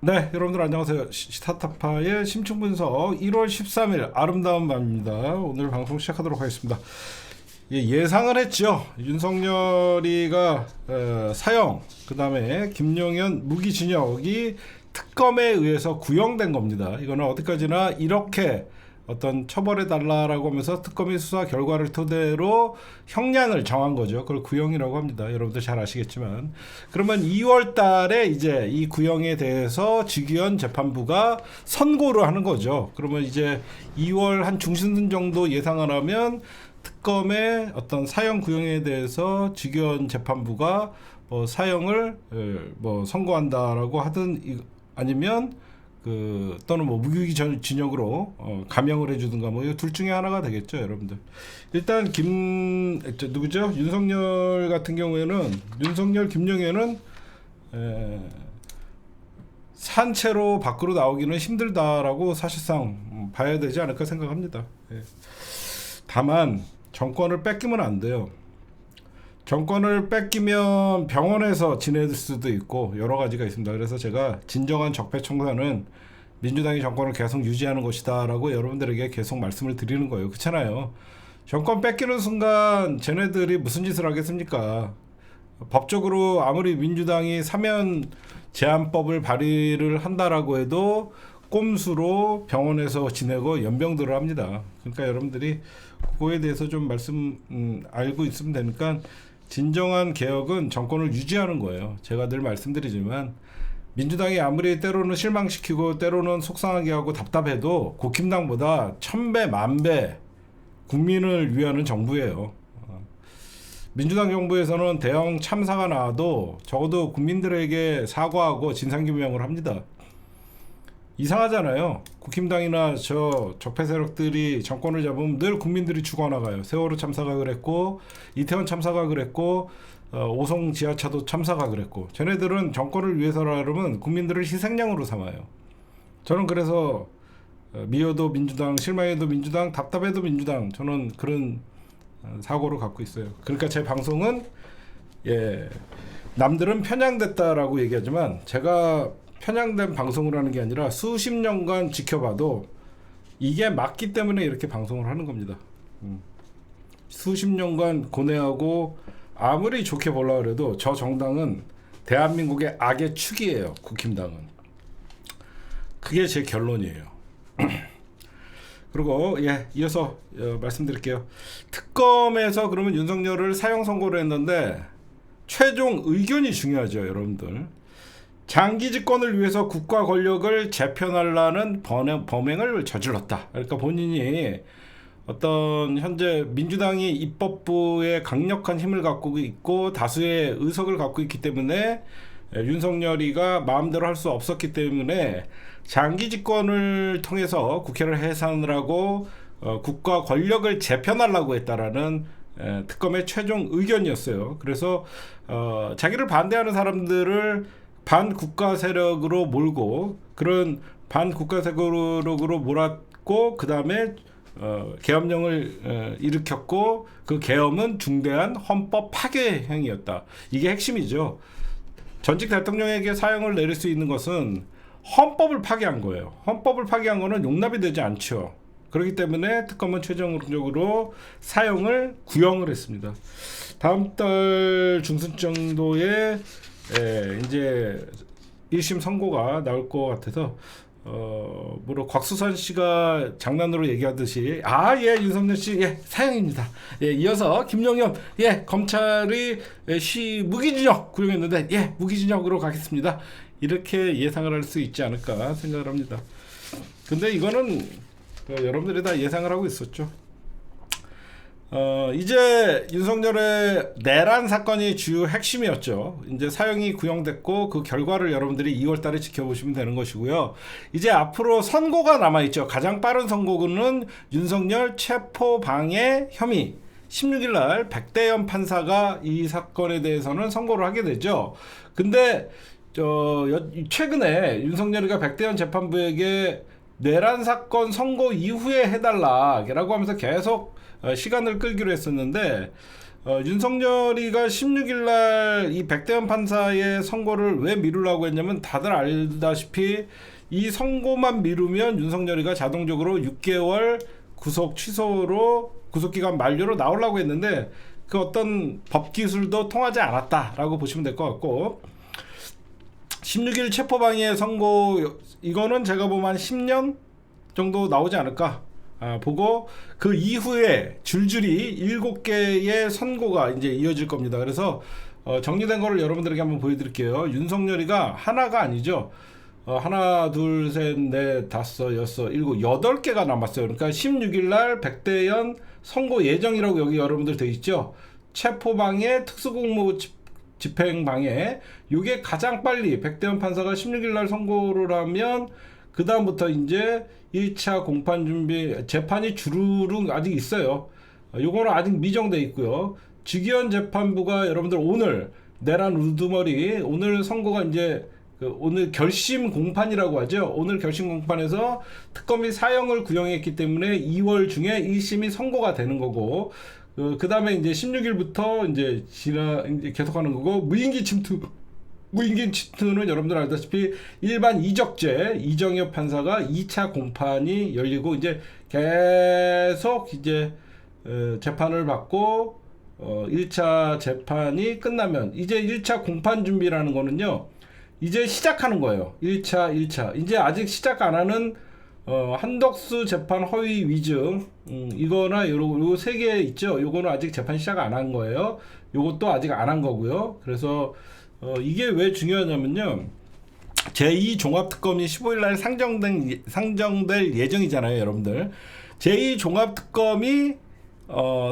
네, 여러분들 안녕하세요. 시타타파의 심층 분석 1월 13일 아름다운 밤입니다. 오늘 방송 시작하도록 하겠습니다. 예상을 했죠. 윤석열이가 사형, 그 다음에 김용현 무기징역이 특검에 의해서 구형된 겁니다. 이거는 어디까지나 이렇게 어떤 처벌해달라라고 하면서 특검이 수사 결과를 토대로 형량을 정한 거죠. 그걸 구형이라고 합니다. 여러분들 잘 아시겠지만. 그러면 2월 달에 이제 이 구형에 대해서 직위원 재판부가 선고를 하는 거죠. 그러면 이제 2월 한 중순 정도 예상을 하면 특검의 어떤 사형 구형에 대해서 직위원 재판부가 사형을 선고한다라고 하든 아니면 또는 무기징역으로 감형을 해주든가 둘 중에 하나가 되겠죠, 여러분들. 일단 누구죠? 윤석열 같은 경우에는 김용현은 산채로 밖으로 나오기는 힘들다라고 사실상 봐야 되지 않을까 생각합니다. 예. 다만 정권을 뺏기면 안 돼요. 정권을 뺏기면 병원에서 지낼 수도 있고 여러 가지가 있습니다. 그래서 제가 진정한 적폐청산은 민주당이 정권을 계속 유지하는 것이다라고 여러분들에게 계속 말씀을 드리는 거예요. 그렇잖아요. 정권 뺏기는 순간 쟤네들이 무슨 짓을 하겠습니까? 법적으로 아무리 민주당이 사면 제한법을 발의를 한다라고 해도 꼼수로 병원에서 지내고 연병들을 합니다. 그러니까 여러분들이 그거에 대해서 좀 알고 있으면 되니까 진정한 개혁은 정권을 유지하는 거예요. 제가 늘 말씀드리지만 민주당이 아무리 때로는 실망시키고 때로는 속상하게 하고 답답해도 국힘당보다 1000배, 10,000배 국민을 위하는 정부예요. 민주당 정부에서는 대형 참사가 나와도 적어도 국민들에게 사과하고 진상규명을 합니다. 이상하잖아요. 국힘당이나 적폐 세력들이 정권을 잡으면 늘 국민들이 죽어나가요. 세월호 참사가 그랬고 이태원 참사가 그랬고 오송 지하차도 참사가 그랬고 쟤네들은 정권을 위해서라면 국민들을 희생양으로 삼아요. 저는 그래서 미워도 민주당, 실망해도 민주당, 답답해도 민주당, 저는 그런 사고를 갖고 있어요. 그러니까 제 방송은 남들은 편향됐다라고 얘기하지만 제가 편향된 방송을 하는 게 아니라 수십 년간 지켜봐도 이게 맞기 때문에 이렇게 방송을 하는 겁니다. 수십 년간 고뇌하고 아무리 좋게 보려고 해도 저 정당은 대한민국의 악의 축이에요. 국힘당은. 그게 제 결론이에요. 그리고 이어서 말씀드릴게요. 특검에서 그러면 윤석열을 사형 선고를 했는데 최종 의견이 중요하죠, 여러분들. 장기 집권을 위해서 국가 권력을 재편하려는 범행을 저질렀다. 그러니까 본인이 어떤 현재 민주당이 입법부에 강력한 힘을 갖고 있고 다수의 의석을 갖고 있기 때문에 윤석열이가 마음대로 할 수 없었기 때문에 장기 집권을 통해서 국회를 해산을 하고 국가 권력을 재편하려고 했다라는 특검의 최종 의견이었어요. 그래서 자기를 반대하는 사람들을 반국가 세력으로 몰고 그런 반국가 세력으로 몰았고 그 다음에 계엄령을 일으켰고 그 계엄은 중대한 헌법 파괴 행위였다. 이게 핵심이죠. 전직 대통령에게 사형을 내릴 수 있는 것은 헌법을 파괴한 거예요. 헌법을 파괴한 거는 용납이 되지 않죠. 그렇기 때문에 특검은 최종적으로 사형을 구형을 했습니다. 다음 달 중순 정도에 이제 1심 선고가 나올 것 같아서 곽수산 씨가 장난으로 얘기하듯이 윤석열 씨 사형입니다. 이어서 김용현 검찰이 무기징역 구형했는데 무기징역으로 가겠습니다. 이렇게 예상을 할 수 있지 않을까 생각을 합니다. 근데 이거는 여러분들이 다 예상을 하고 있었죠. 이제 윤석열의 내란 사건이 주요 핵심이었죠. 이제 사형이 구형됐고 그 결과를 여러분들이 2월 달에 지켜보시면 되는 것이고요. 이제 앞으로 선고가 남아있죠. 가장 빠른 선고는 윤석열 체포방해 혐의. 16일 날 백대현 판사가 이 사건에 대해서는 선고를 하게 되죠. 근데 최근에 윤석열이가 백대현 재판부에게 내란 사건 선고 이후에 해달라라고 하면서 계속 시간을 끌기로 했었는데 윤석열이가 16일 날 이 백대현 판사의 선고를 왜 미루려고 했냐면 다들 알다시피 이 선고만 미루면 윤석열이가 자동적으로 6개월 구속 취소로 구속기간 만료로 나오려고 했는데 그 어떤 법 기술도 통하지 않았다라고 보시면 될 것 같고 16일 체포방해 선고 이거는 제가 보면 한 10년 정도 나오지 않을까 보고 그 이후에 줄줄이 7개의 선고가 이제 이어질 겁니다. 그래서 정리된 거를 여러분들에게 한번 보여드릴게요. 윤석열이가 하나가 아니죠. 하나, 둘, 셋, 넷, 다섯, 여섯, 일곱, 8개가 남았어요. 그러니까 16일 날 백대현 선고 예정이라고 여기 여러분들 돼 있죠. 체포방해, 특수공무 집행방해. 이게 가장 빨리 백대현 판사가 16일 날 선고를 하면 그 다음부터 이제 1차 공판 준비 재판이 주르륵 아직 있어요. 요거는 아직 미정돼 있고요. 직위원 재판부가 여러분들 오늘 내란 우두머리 오늘 선고가 이제 오늘 결심 공판이라고 하죠. 오늘 결심 공판에서 특검이 사형을 구형했기 때문에 2월 중에 1심이 선고가 되는 거고 그 다음에 이제 16일부터 이제 계속하는 거고 무인기 침투는 여러분들 알다시피 일반 이적죄 이정엽 판사가 2차 공판이 열리고 이제 계속 이제 재판을 받고 1차 재판이 끝나면 이제 1차 공판 준비라는 거는요. 이제 시작하는 거예요. 1차. 이제 아직 시작 안 하는 한덕수 재판 허위 위증 이거나 요거 3개 있죠. 요거는 아직 재판 시작 안 한 거예요. 요것도 아직 안 한 거고요. 그래서 이게 왜 중요하냐면요. 제2종합특검이 15일 날 상정될 예정이잖아요, 여러분들. 제2종합특검이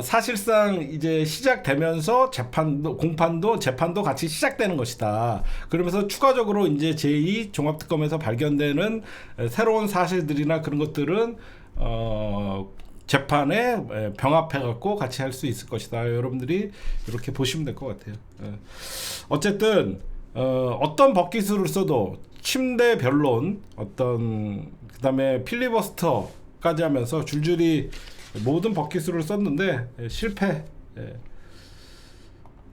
사실상 이제 시작되면서 재판도 같이 시작되는 것이다. 그러면서 추가적으로 이제 제2종합특검에서 발견되는 새로운 사실들이나 그런 것들은 재판에 병합해갖고 같이 할 수 있을 것이다. 여러분들이 이렇게 보시면 될 것 같아요. 어쨌든 어떤 법기술을 써도 침대 변론, 그 다음에 필리버스터까지 하면서 줄줄이 모든 법기술을 썼는데 실패.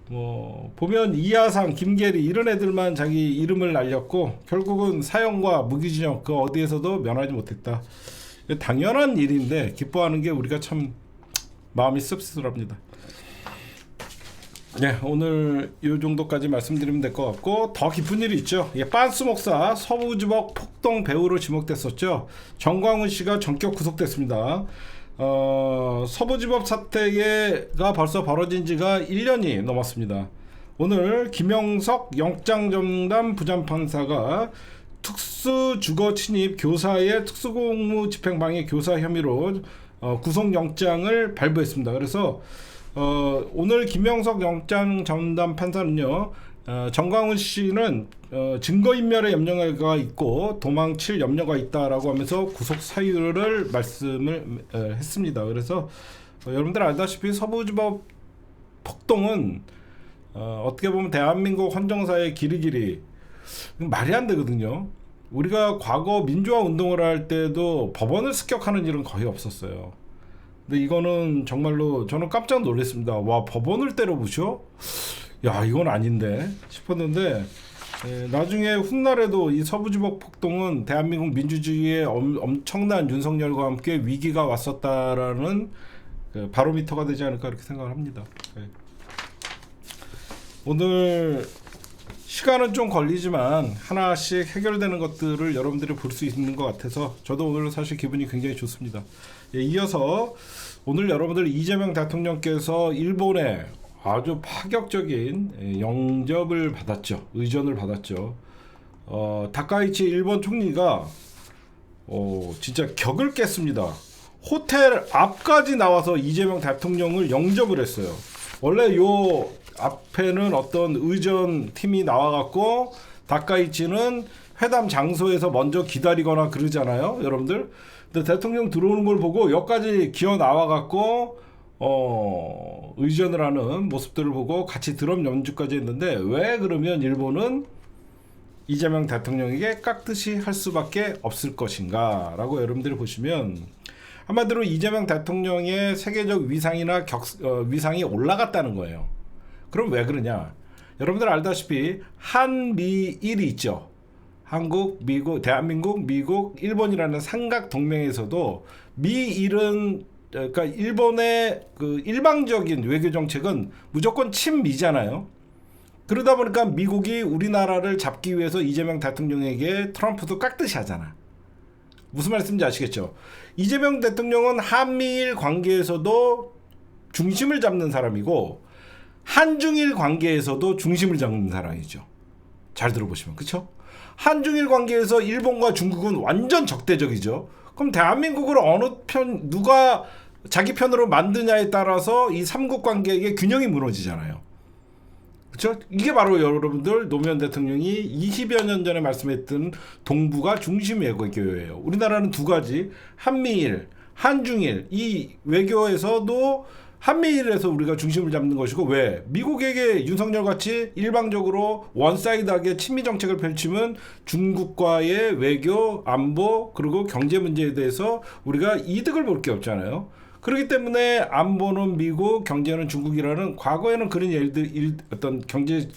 뭐 보면 이하상, 김계리 이런 애들만 자기 이름을 날렸고 결국은 사형과 무기징역 그 어디에서도 면하지 못했다. 당연한 일인데 기뻐하는 게 우리가 참 마음이 씁쓸합니다. 네, 오늘 이 정도까지 말씀드리면 될 것 같고 더 깊은 일이 있죠. 빤스 목사 서부지법 폭동 배우로 지목됐었죠. 정광훈 씨가 전격 구속됐습니다. 서부지법 사태가 벌써 벌어진 지가 1년이 넘었습니다. 오늘 김영석 영장전담 부장판사가 특수주거 침입 교사의 특수공무 집행방해 교사 혐의로 구속영장을 발부했습니다. 그래서 오늘 김영석 영장전담 판사는요, 정광훈 씨는 증거인멸의 염려가 있고 도망칠 염려가 있다라고 하면서 구속 사유를 말씀을 했습니다. 그래서 여러분들 알다시피 서부지법 폭동은 어떻게 보면 대한민국 헌정사의 길이길이 말이 안 되거든요. 우리가 과거 민주화 운동을 할 때도 법원을 습격하는 일은 거의 없었어요. 근데 이거는 정말로 저는 깜짝 놀랐습니다. 와, 법원을 때려부셔? 야, 이건 아닌데 싶었는데 나중에 훗날에도 이 서부지법 폭동은 대한민국 민주주의에 엄청난 윤석열과 함께 위기가 왔었다라는 그 바로미터가 되지 않을까 이렇게 생각을 합니다. 오늘 시간은 좀 걸리지만 하나씩 해결되는 것들을 여러분들이 볼 수 있는 것 같아서 저도 오늘 사실 기분이 굉장히 좋습니다. 이어서 오늘 여러분들 이재명 대통령께서 일본에 아주 파격적인 영접을 받았죠. 의전을 받았죠. 다카이치 일본 총리가 진짜 격을 깼습니다. 호텔 앞까지 나와서 이재명 대통령을 영접을 했어요. 원래 요 앞에는 어떤 의전 팀이 나와갖고 다카이치는 회담 장소에서 먼저 기다리거나 그러잖아요, 여러분들. 근데 대통령 들어오는 걸 보고 여기까지 기어 나와갖고 의전을 하는 모습들을 보고 같이 드럼 연주까지 했는데 왜 그러면 일본은 이재명 대통령에게 깍듯이 할 수밖에 없을 것인가 라고 여러분들이 보시면 한마디로 이재명 대통령의 세계적 위상이나 위상이 올라갔다는 거예요. 그럼 왜 그러냐? 여러분들 알다시피 한미일이 있죠. 한국, 미국, 대한민국, 미국, 일본이라는 삼각 동맹에서도 미일은 그러니까 일본의 그 일방적인 외교 정책은 무조건 친미잖아요. 그러다 보니까 미국이 우리나라를 잡기 위해서 이재명 대통령에게 트럼프도 깍듯이 하잖아. 무슨 말씀인지 아시겠죠? 이재명 대통령은 한미일 관계에서도 중심을 잡는 사람이고 한중일 관계에서도 중심을 잡는 사람이죠. 잘 들어보시면 그렇죠? 한중일 관계에서 일본과 중국은 완전 적대적이죠. 그럼 대한민국을 어느 편 누가 자기 편으로 만드냐에 따라서 이 삼국 관계의 균형이 무너지잖아요. 그렇죠? 이게 바로 여러분들 노무현 대통령이 20여 년 전에 말씀했던 동북아 중심 외교예요. 우리나라는 두 가지 한미일, 한중일 이 외교에서도 한미일에서 우리가 중심을 잡는 것이고 왜? 미국에게 윤석열 같이 일방적으로 원사이드하게 친미 정책을 펼치면 중국과의 외교, 안보 그리고 경제 문제에 대해서 우리가 이득을 볼 게 없잖아요. 그렇기 때문에 안보는 미국, 경제는 중국이라는 과거에는 그런 어떤 경제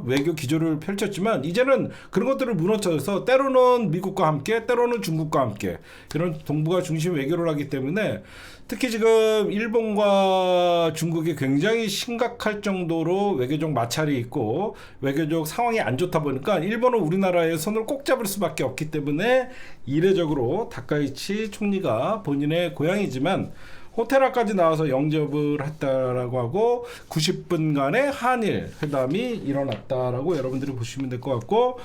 외교 기조를 펼쳤지만 이제는 그런 것들을 무너뜨려서 때로는 미국과 함께 때로는 중국과 함께 이런 동북아 중심 외교를 하기 때문에 특히 지금 일본과 중국이 굉장히 심각할 정도로 외교적 마찰이 있고 외교적 상황이 안 좋다 보니까 일본은 우리나라의 손을 꼭 잡을 수밖에 없기 때문에 이례적으로 다카이치 총리가 본인의 고향이지만 호텔까지 나와서 영접을 했다라고 하고 90분간의 한일 회담이 일어났다라고 여러분들이 보시면 될 것 같고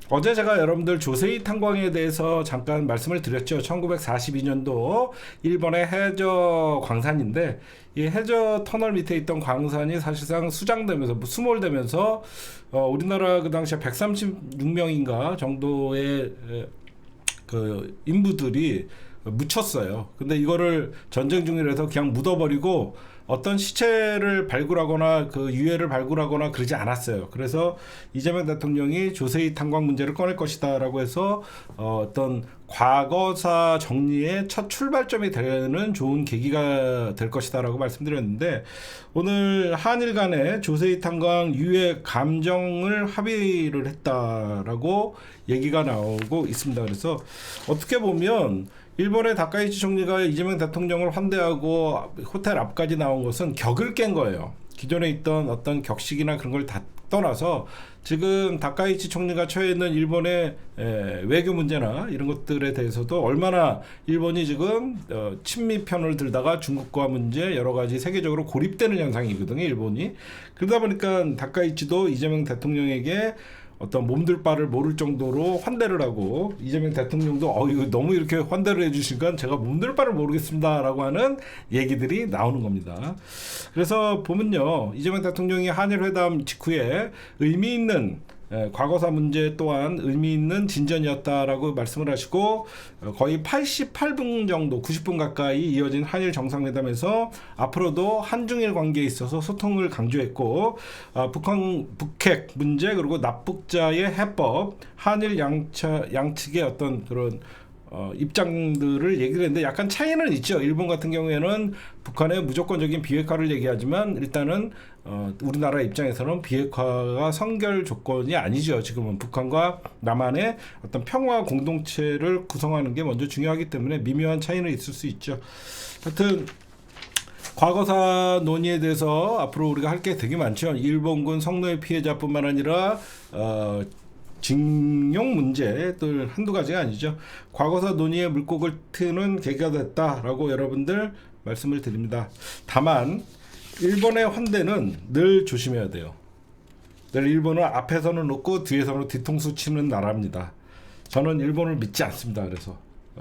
어제 제가 여러분들 조세이 탄광에 대해서 잠깐 말씀을 드렸죠. 1942년도 일본의 해저 광산인데 이 해저 터널 밑에 있던 광산이 사실상 수장되면서 수몰되면서 우리나라 그 당시에 136명인가 정도의 그 인부들이 묻혔어요. 근데 이거를 전쟁 중이라서 그냥 묻어버리고 어떤 시체를 발굴하거나 그 유해를 발굴하거나 그러지 않았어요. 그래서 이재명 대통령이 조세이 탄광 문제를 꺼낼 것이다라고 해서 어떤 과거사 정리의 첫 출발점이 되는 좋은 계기가 될 것이다라고 말씀드렸는데 오늘 한일 간에 조세이 탄광 유해 감정을 합의를 했다라고 얘기가 나오고 있습니다. 그래서 어떻게 보면 일본의 다카이치 총리가 이재명 대통령을 환대하고 호텔 앞까지 나온 것은 격을 깬 거예요. 기존에 있던 어떤 격식이나 그런 걸 다 떠나서 지금 다카이치 총리가 처해 있는 일본의 외교 문제나 이런 것들에 대해서도 얼마나 일본이 지금 친미 편을 들다가 중국과 문제 여러 가지 세계적으로 고립되는 현상이거든요. 일본이. 그러다 보니까 다카이치도 이재명 대통령에게 어떤 몸둘 바를 모를 정도로 환대를 하고 이재명 대통령도 이거 너무 이렇게 환대를 해주시니까 제가 몸둘 바를 모르겠습니다 라고 하는 얘기들이 나오는 겁니다. 그래서 보면요 이재명 대통령이 한일회담 직후에 의미 있는 과거사 문제 또한 의미 있는 진전이었다라고 말씀을 하시고 거의 88분 정도 90분 가까이 이어진 한일 정상회담에서 앞으로도 한중일 관계에 있어서 소통을 강조했고 북핵 문제 그리고 납북자의 해법 한일 양측의 어떤 그런 입장들을 얘기를 했는데 약간 차이는 있죠. 일본 같은 경우에는 북한의 무조건적인 비핵화를 얘기하지만 일단은 우리나라 입장에서는 비핵화가 선결 조건이 아니죠. 지금은 북한과 남한의 어떤 평화 공동체를 구성하는 게 먼저 중요하기 때문에 미묘한 차이는 있을 수 있죠. 하여튼 과거사 논의에 대해서 앞으로 우리가 할 게 되게 많죠. 일본군 성노예 피해자뿐만 아니라 징용 문제들 한두 가지가 아니죠. 과거사 논의의 물꼬를 트는 계기가 됐다라고 여러분들 말씀을 드립니다. 다만 일본의 환대는 늘 조심해야 돼요. 늘 일본은 앞에서는 놓고 뒤에서는 뒤통수 치는 나라입니다. 저는 일본을 믿지 않습니다. 그래서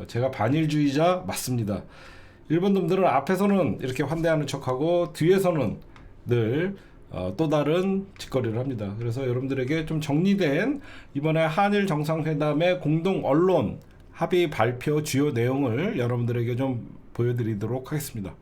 제가 반일주의자 맞습니다. 일본 놈들은 앞에서는 이렇게 환대하는 척하고 뒤에서는 늘 또 다른 짓거리를 합니다. 그래서 여러분들에게 좀 정리된 이번에 한일 정상회담의 공동 언론 합의 발표 주요 내용을 여러분들에게 좀 보여드리도록 하겠습니다.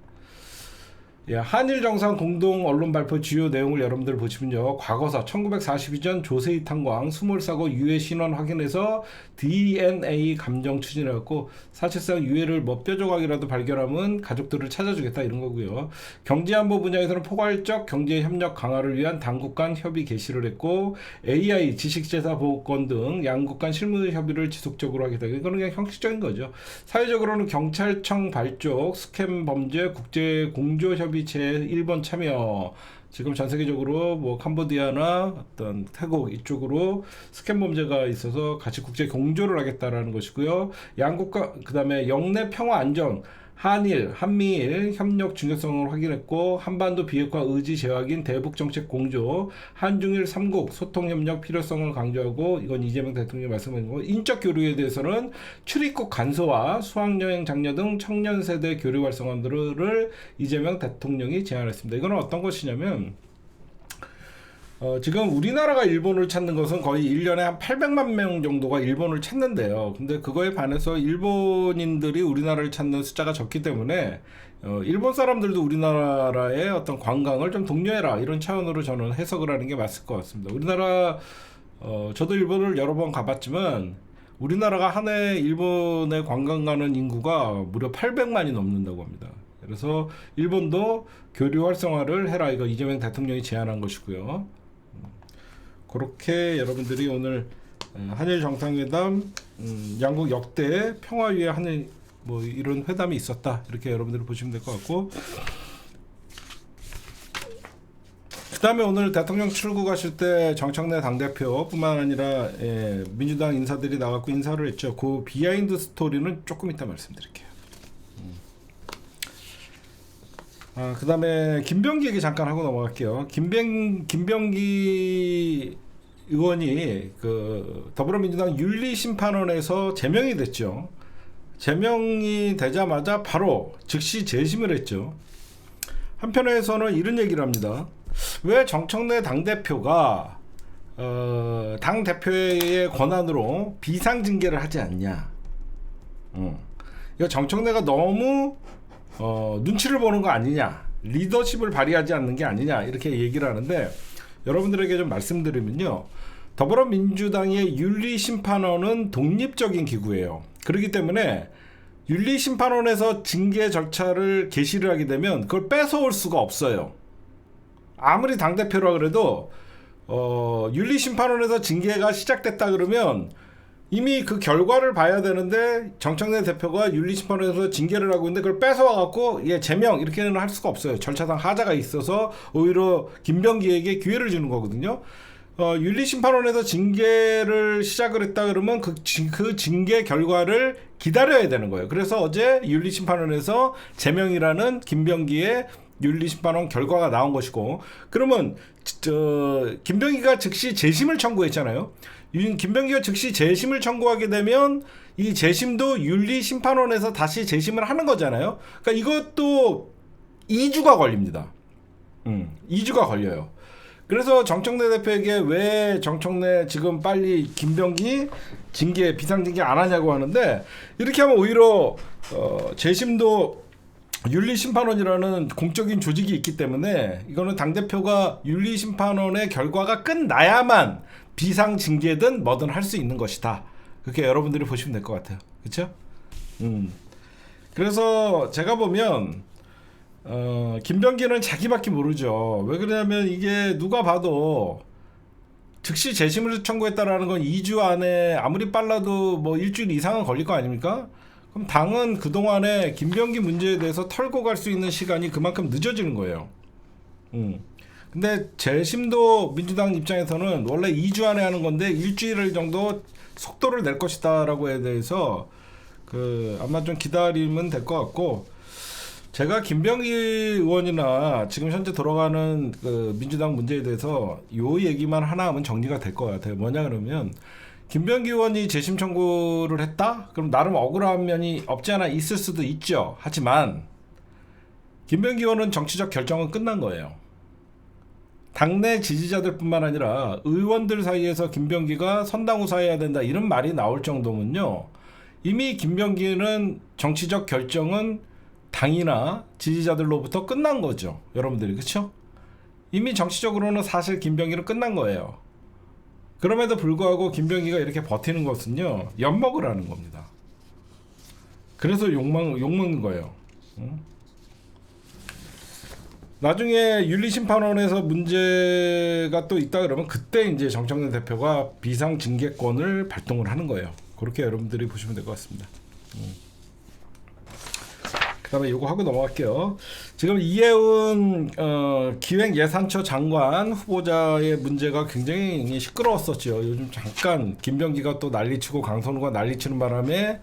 예, 한일 정상 공동 언론 발표 주요 내용을 여러분들 보시면요. 과거사 1942년 조세희 탄광 수몰사고 유해 신원 확인해서 DNA 감정 추진해갖고 사실상 유해를 뭐 뼈조각이라도 발견하면 가족들을 찾아주겠다 이런 거고요. 경제안보 분야에서는 포괄적 경제 협력 강화를 위한 당국 간 협의 개시를 했고 AI 지식재산 보호권 등 양국 간 실무 협의를 지속적으로 하겠다. 이거는 그냥 형식적인 거죠. 사회적으로는 경찰청 발족, 스캠 범죄, 국제 공조 협의 제1번 참여. 지금 전 세계적으로 뭐 캄보디아나 어떤 태국 이쪽으로 스캔 범죄가 있어서 같이 국제 공조를 하겠다라는 것이고요. 양국과 그다음에 영내 평화 안정 한일, 한미일 협력 중요성을 확인했고 한반도 비핵화 의지 재확인 대북 정책 공조 한중일 3국 소통 협력 필요성을 강조하고 이건 이재명 대통령이 말씀하신 거고 인적 교류에 대해서는 출입국 간소화, 수학여행 장려 등 청년 세대 교류 활성화들을 이재명 대통령이 제안했습니다. 이거는 어떤 것이냐면 지금 우리나라가 일본을 찾는 것은 거의 1년에 한 800만 명 정도가 일본을 찾는데요. 근데 그거에 반해서 일본인들이 우리나라를 찾는 숫자가 적기 때문에 일본 사람들도 우리나라의 어떤 관광을 좀 독려해라 이런 차원으로 저는 해석을 하는 게 맞을 것 같습니다. 우리나라 저도 일본을 여러 번 가봤지만 우리나라가 한 해 일본에 관광 가는 인구가 무려 800만이 넘는다고 합니다. 그래서 일본도 교류 활성화를 해라 이거 이재명 대통령이 제안한 것이고요. 그렇게 여러분들이 오늘 한일 정상회담 양국 역대 평화 위에 하는 뭐 이런 회담이 있었다 이렇게 여러분들이 보시면 될 것 같고 그 다음에 오늘 대통령 출국하실 때 정청래 당대표뿐만 아니라 민주당 인사들이 나왔고 인사를 했죠. 그 비하인드 스토리는 조금 이따 말씀드릴게요. 그 다음에 김병기 얘기 잠깐 하고 넘어갈게요. 김병기 의원이 그 더불어민주당 윤리심판원에서 제명이 됐죠. 제명이 되자마자 바로 즉시 재심을 했죠. 한편에서는 이런 얘기를 합니다. 왜 정청래 당대표가 당대표의 권한으로 비상징계를 하지 않냐. 이거 정청래가 너무 눈치를 보는 거 아니냐, 리더십을 발휘하지 않는 게 아니냐 이렇게 얘기를 하는데 여러분들에게 좀 말씀드리면요. 더불어민주당의 윤리심판원은 독립적인 기구예요. 그렇기 때문에 윤리심판원에서 징계 절차를 개시를 하게 되면 그걸 뺏어올 수가 없어요. 아무리 당대표라 그래도 윤리심판원에서 징계가 시작됐다 그러면 이미 그 결과를 봐야 되는데 정청래 대표가 윤리심판원에서 징계를 하고 있는데 그걸 뺏어와갖고 제명 이렇게는 할 수가 없어요. 절차상 하자가 있어서 오히려 김병기에게 기회를 주는 거거든요. 윤리심판원에서 징계를 시작을 했다 그러면 그 징계 결과를 기다려야 되는 거예요. 그래서 어제 윤리심판원에서 제명이라는 김병기의 윤리심판원 결과가 나온 것이고 그러면 김병기가 즉시 재심을 청구했잖아요. 김병기가 즉시 재심을 청구하게 되면 이 재심도 윤리심판원에서 다시 재심을 하는 거잖아요. 그러니까 이것도 2주가 걸립니다. 2주가 걸려요. 그래서 정청래 대표에게 왜 정청래 지금 빨리 김병기 징계 비상징계 안 하냐고 하는데 이렇게 하면 오히려 재심도 윤리심판원이라는 공적인 조직이 있기 때문에 이거는 당대표가 윤리심판원의 결과가 끝나야만 비상징계든 뭐든 할 수 있는 것이다. 그렇게 여러분들이 보시면 될 것 같아요. 그렇죠? 그래서 제가 보면 김병기는 자기밖에 모르죠. 왜 그러냐면 이게 누가 봐도 즉시 재심을 청구했다라는 건 2주 안에 아무리 빨라도 뭐 일주일 이상은 걸릴 거 아닙니까? 그럼 당은 그동안에 김병기 문제에 대해서 털고 갈 수 있는 시간이 그만큼 늦어지는 거예요. 근데 재심도 민주당 입장에서는 원래 2주 안에 하는 건데 일주일 정도 속도를 낼 것이다 라고 에 대해서 아마 좀 기다리면 될 것 같고 제가 김병기 의원이나 지금 현재 돌아가는 민주당 문제에 대해서 요 얘기만 하나 하면 정리가 될 것 같아요. 뭐냐 그러면 김병기 의원이 재심 청구를 했다? 그럼 나름 억울한 면이 없지 않아 있을 수도 있죠. 하지만 김병기 의원은 정치적 결정은 끝난 거예요. 당내 지지자들뿐만 아니라 의원들 사이에서 김병기가 선당우사해야 된다 이런 말이 나올 정도면요. 이미 김병기는 정치적 결정은 당이나 지지자들로부터 끝난 거죠. 여러분들이 그렇죠? 이미 정치적으로는 사실 김병기는 끝난 거예요. 그럼에도 불구하고 김병기가 이렇게 버티는 것은요, 엿먹으라는 겁니다. 그래서 욕먹는 거예요. 나중에 윤리심판원에서 문제가 또 있다 그러면 그때 이제 정청래 대표가 비상징계권을 발동을 하는 거예요. 그렇게 여러분들이 보시면 될 것 같습니다. 그 다음에 요거 하고 넘어갈게요. 지금 이해운 기획예산처 장관 후보자의 문제가 굉장히 시끄러웠었죠. 요즘 잠깐 김병기가 또 난리치고 강선우가 난리치는 바람에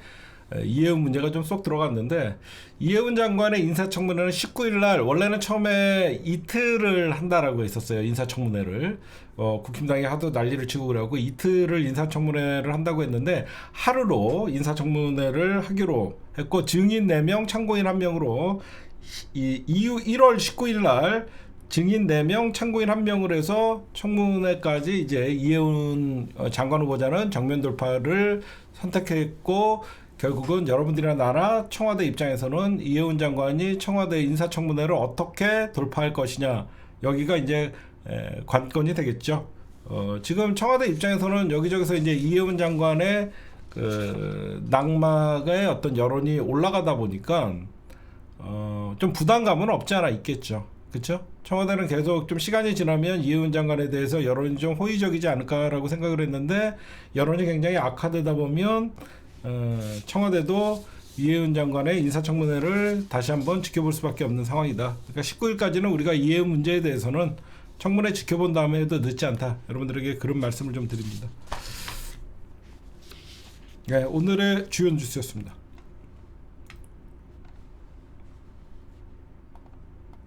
이해운 문제가 좀 쏙 들어갔는데, 이해운 장관의 인사청문회는 19일 날, 원래는 처음에 이틀을 한다라고 했었어요. 인사청문회를. 국힘당이 하도 난리를 치고 그래갖고 이틀을 인사청문회를 한다고 했는데, 하루로 인사청문회를 하기로 했고, 증인 4명, 참고인 1명으로 이후 1월 19일 날 증인 4명, 참고인 1명을 해서 청문회까지 이제 이해운 장관 후보자는 정면 돌파를 선택했고, 결국은 여러분들이나 나나 청와대 입장에서는 이해운 장관이 청와대 인사청문회를 어떻게 돌파할 것이냐, 여기가 이제 관건이 되겠죠. 지금 청와대 입장에서는 여기저기서 이제 이해운 장관의 그 낙마의 어떤 여론이 올라가다 보니까 좀 부담감은 없지 않아 있겠죠. 그렇죠? 청와대는 계속 좀 시간이 지나면 이해운 장관에 대해서 여론이 좀 호의적이지 않을까라고 생각을 했는데, 여론이 굉장히 악화되다 보면 청와대도 이해운 장관의 인사청문회를 다시 한번 지켜볼 수밖에 없는 상황이다. 그러니까 19일까지는 우리가 이해운 문제에 대해서는 청문회 지켜본 다음에 해도 늦지 않다. 여러분들에게 그런 말씀을 좀 드립니다. 네, 오늘의 주요 뉴스였습니다.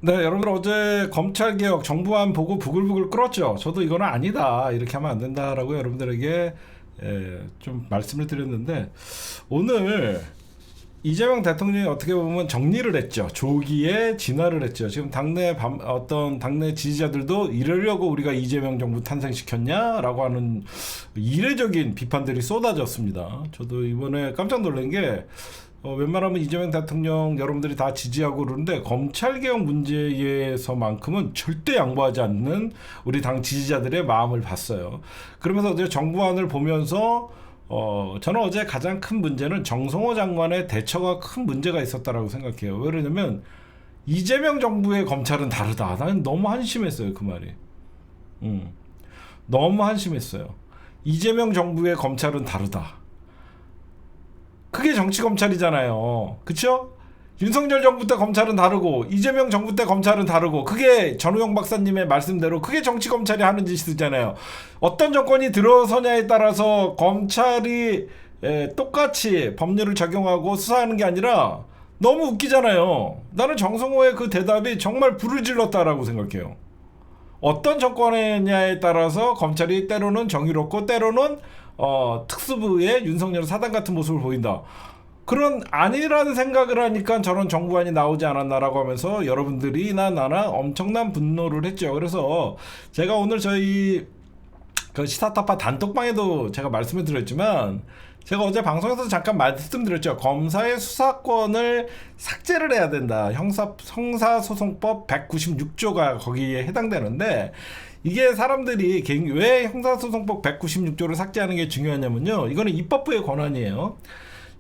네, 여러분들 어제 검찰개혁 정부안 보고 부글부글 끓었죠. 저도 이거는 아니다, 이렇게 하면 안 된다라고 여러분들에게 좀 말씀을 드렸는데, 오늘 이재명 대통령이 어떻게 보면 정리를 했죠. 조기에 진화를 했죠. 지금 어떤 당내 지지자들도 이러려고 우리가 이재명 정부 탄생시켰냐라고 하는 이례적인 비판들이 쏟아졌습니다. 저도 이번에 깜짝 놀란 게, 웬만하면 이재명 대통령 여러분들이 다 지지하고 그러는데, 검찰개혁 문제에서만큼은 절대 양보하지 않는 우리 당 지지자들의 마음을 봤어요. 그러면서 어제 정부안을 보면서 저는 어제 가장 큰 문제는 정성호 장관의 대처가 큰 문제가 있었다라고 생각해요. 왜 그러냐면, 이재명 정부의 검찰은 다르다. 나는 너무 한심했어요, 그 말이. 너무 한심했어요. 이재명 정부의 검찰은 다르다. 그게 정치검찰이잖아요. 그쵸? 윤석열 정부 때 검찰은 다르고 이재명 정부 때 검찰은 다르고, 그게 전우영 박사님의 말씀대로 그게 정치검찰이 하는 짓이잖아요. 어떤 정권이 들어서냐에 따라서 검찰이 똑같이 법률을 적용하고 수사하는 게 아니라, 너무 웃기잖아요. 나는 정성호의 그 대답이 정말 불을 질렀다라고 생각해요. 어떤 정권이냐에 따라서 검찰이 때로는 정의롭고 때로는 특수부의 윤석열 사단 같은 모습을 보인다. 그런 아니라는 생각을 하니까 저런 정부안이 나오지 않았나라고 하면서 여러분들이나 나나 엄청난 분노를 했죠. 그래서 제가 오늘 저희 그 시사타파 단톡방에도 제가 말씀을 드렸지만, 제가 어제 방송에서 잠깐 말씀드렸죠. 검사의 수사권을 삭제를 해야 된다. 형사소송법 196조가 거기에 해당되는데, 이게 사람들이 왜 형사소송법 196조를 삭제하는 게 중요하냐면요, 이거는 입법부의 권한이에요.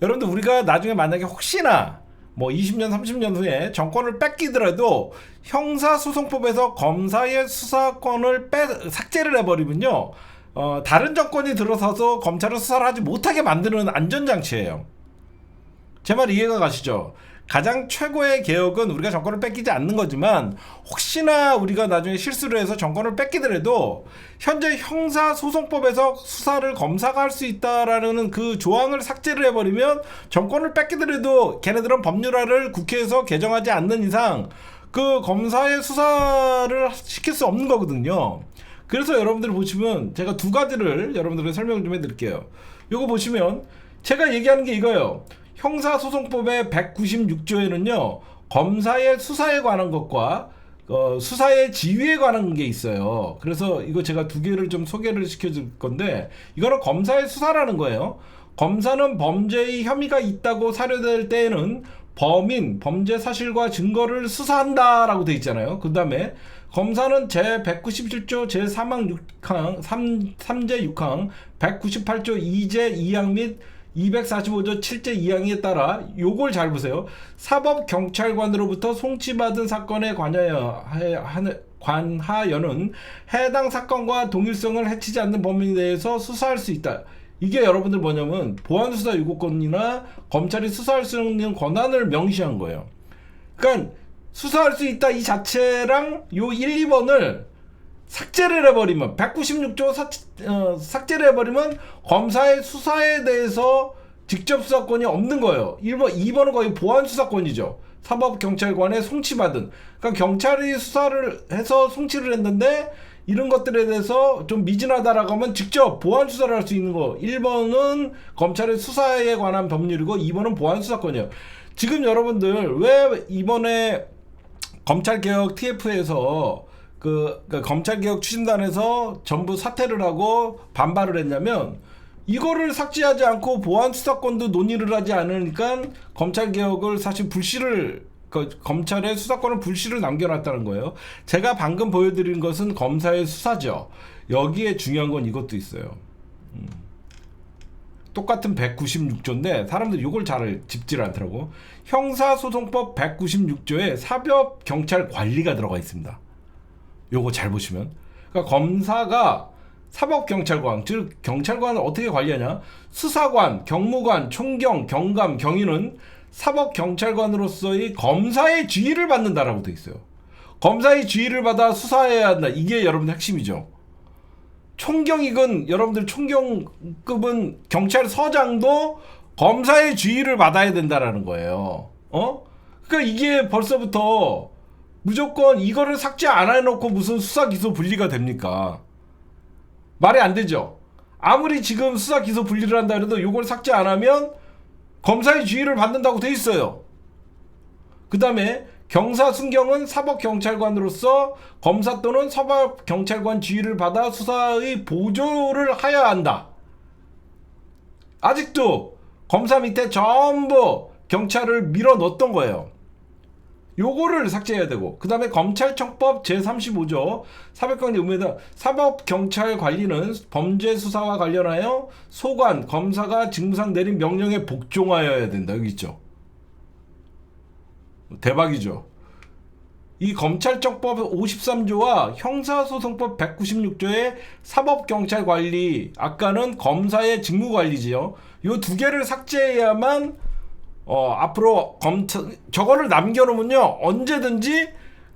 여러분들, 우리가 나중에 만약에 혹시나 뭐 20년 30년 후에 정권을 뺏기더라도 형사소송법에서 검사의 수사권을 삭제를 해버리면요, 다른 정권이 들어서서 검찰을 수사를 하지 못하게 만드는 안전장치예요. 제 말 이해가 가시죠? 가장 최고의 개혁은 우리가 정권을 뺏기지 않는 거지만, 혹시나 우리가 나중에 실수를 해서 정권을 뺏기더라도 현재 형사소송법에서 수사를 검사가 할 수 있다라는 그 조항을 삭제를 해버리면, 정권을 뺏기더라도 걔네들은 법률화를 국회에서 개정하지 않는 이상 그 검사의 수사를 시킬 수 없는 거거든요. 그래서 여러분들 보시면 제가 두 가지를 여러분들에게 설명을 좀 해드릴게요. 이거 보시면 제가 얘기하는 게 이거예요. 형사소송법의 196조에는요, 검사의 수사에 관한 것과 수사의 지휘에 관한 게 있어요. 그래서 이거 제가 두 개를 좀 소개를 시켜줄 건데, 이거는 검사의 수사라는 거예요. 검사는 범죄의 혐의가 있다고 사료될 때에는 범인, 범죄 사실과 증거를 수사한다라고 돼 있잖아요. 그 다음에 검사는 제197조 제3항 6항 3제 6항 198조 2제 2항 및 245조 7제 2항에 따라 요걸 잘 보세요. 사법경찰관으로부터 송치받은 사건에 관하여는 해당 사건과 동일성을 해치지 않는 범위에 대해서 수사할 수 있다. 이게 여러분들 뭐냐면 보안수사 요구권이나 검찰이 수사할 수 있는 권한을 명시한 거예요. 그러니까 수사할 수 있다 이 자체랑 요 1, 2번을 삭제를 해버리면 196조 삭제를 해버리면 검사의 수사에 대해서 직접 수사권이 없는 거예요. 1번, 2번은 거의 보안 수사권이죠. 사법경찰관에 송치받은. 그러니까 경찰이 수사를 해서 송치를 했는데 이런 것들에 대해서 좀 미진하다라고 하면 직접 보안 수사를 할 수 있는 거. 1번은 검찰의 수사에 관한 법률이고 2번은 보안 수사권이에요. 지금 여러분들 왜 이번에 검찰개혁 TF에서 그 검찰개혁 추진단에서 전부 사퇴를 하고 반발을 했냐면 이거를 삭제하지 않고 보안 수사권도 논의를 하지 않으니까 검찰개혁을 사실 검찰의 수사권을 불씨를 남겨놨다는 거예요. 제가 방금 보여드린 것은 검사의 수사죠. 여기에 중요한 건 이것도 있어요. 똑같은 196조인데 사람들이 이걸 잘 짚질 않더라고. 형사소송법 196조에 사법경찰관리가 들어가 있습니다. 요거 잘 보시면. 그러니까 검사가 사법경찰관, 즉 경찰관을 어떻게 관리하냐? 수사관, 경무관, 총경, 경감, 경위는 사법경찰관으로서의 검사의 지휘를 받는다라고 돼 있어요. 검사의 지휘를 받아 수사해야 한다. 이게 여러분들 핵심이죠. 총경이건 여러분들 총경급은 경찰서장도 검사의 지휘를 받아야 된다라는 거예요. 그러니까 이게 벌써부터 무조건 이거를 삭제 안 해놓고 무슨 수사 기소 분리가 됩니까? 말이 안 되죠. 아무리 지금 수사 기소 분리를 한다 해도 이걸 삭제 안 하면 검사의 지휘를 받는다고 돼 있어요. 그 다음에 경사 순경은 사법경찰관으로서 검사 또는 사법경찰관 지휘를 받아 수사의 보조를 하여야 한다. 아직도 검사 밑에 전부 경찰을 밀어 넣었던 거예요. 요거를 삭제해야 되고, 그 다음에 검찰청법 제35조 사법관리 의무에다 사법경찰관리는 범죄 수사와 관련하여 소관, 검사가 직무상 내린 명령에 복종하여야 된다. 여기 있죠. 대박이죠. 이 검찰청법 53조와 형사소송법 196조의 사법경찰관리, 아까는 검사의 직무관리지요. 요 두 개를 삭제해야만 앞으로 저거를 남겨놓으면요 언제든지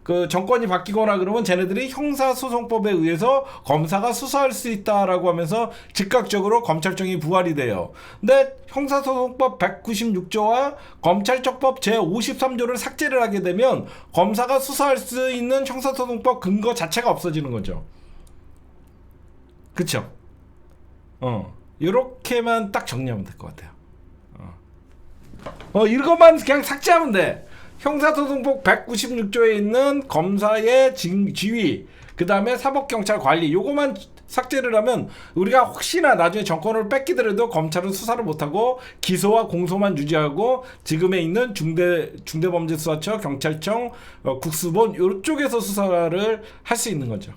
그 정권이 바뀌거나 그러면 쟤네들이 형사소송법에 의해서 검사가 수사할 수 있다라고 하면서 즉각적으로 검찰청이 부활이 돼요. 근데 형사소송법 196조와 검찰청법 제53조를 삭제를 하게 되면 검사가 수사할 수 있는 형사소송법 근거 자체가 없어지는 거죠. 그쵸? 이렇게만 딱 정리하면 될 것 같아요. 이것만 그냥 삭제하면 돼. 형사소송법 196조에 있는 검사의 지휘, 그 다음에 사법경찰 관리, 요거만 삭제를 하면 우리가 혹시나 나중에 정권을 뺏기더라도 검찰은 수사를 못하고 기소와 공소만 유지하고 지금에 있는 중대범죄수사처, 경찰청, 국수본 요쪽에서 수사를 할 수 있는 거죠.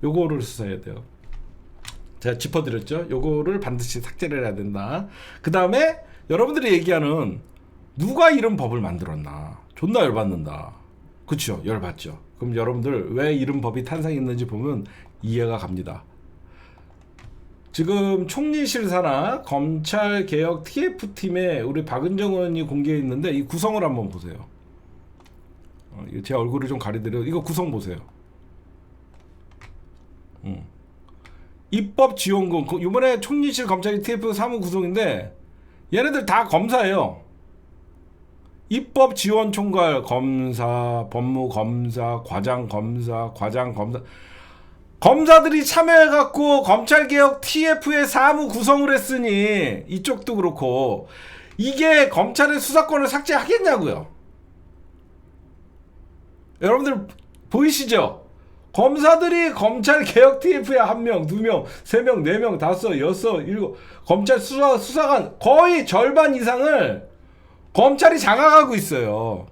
요거를 수사해야 돼요. 제가 짚어드렸죠. 요거를 반드시 삭제를 해야 된다. 그 다음에 여러분들이 얘기하는 누가 이런 법을 만들었나 존나 열받는다. 그쵸? 열받죠. 그럼 여러분들 왜 이런 법이 탄생했는지 보면 이해가 갑니다. 지금 총리실 산하 검찰개혁 TF팀에 우리 박은정 의원이 공개했는데 이 구성을 한번 보세요. 제 얼굴을 좀 가리드려. 이거 구성 보세요. 입법지원금, 이번에 총리실 검찰 TF 사무 구성인데 얘네들 다 검사예요. 입법지원총괄 검사, 법무검사, 과장검사, 과장검사, 검사들이 참여해갖고 검찰개혁 TF의 사무 구성을 했으니 이쪽도 그렇고 이게 검찰의 수사권을 삭제하겠냐고요. 여러분들 보이시죠? 검사들이 검찰개혁 TF에 1명, 2명, 3명, 4명, 5, 6, 7 검찰 수사관 거의 절반 이상을 검찰이 장악하고 있어요.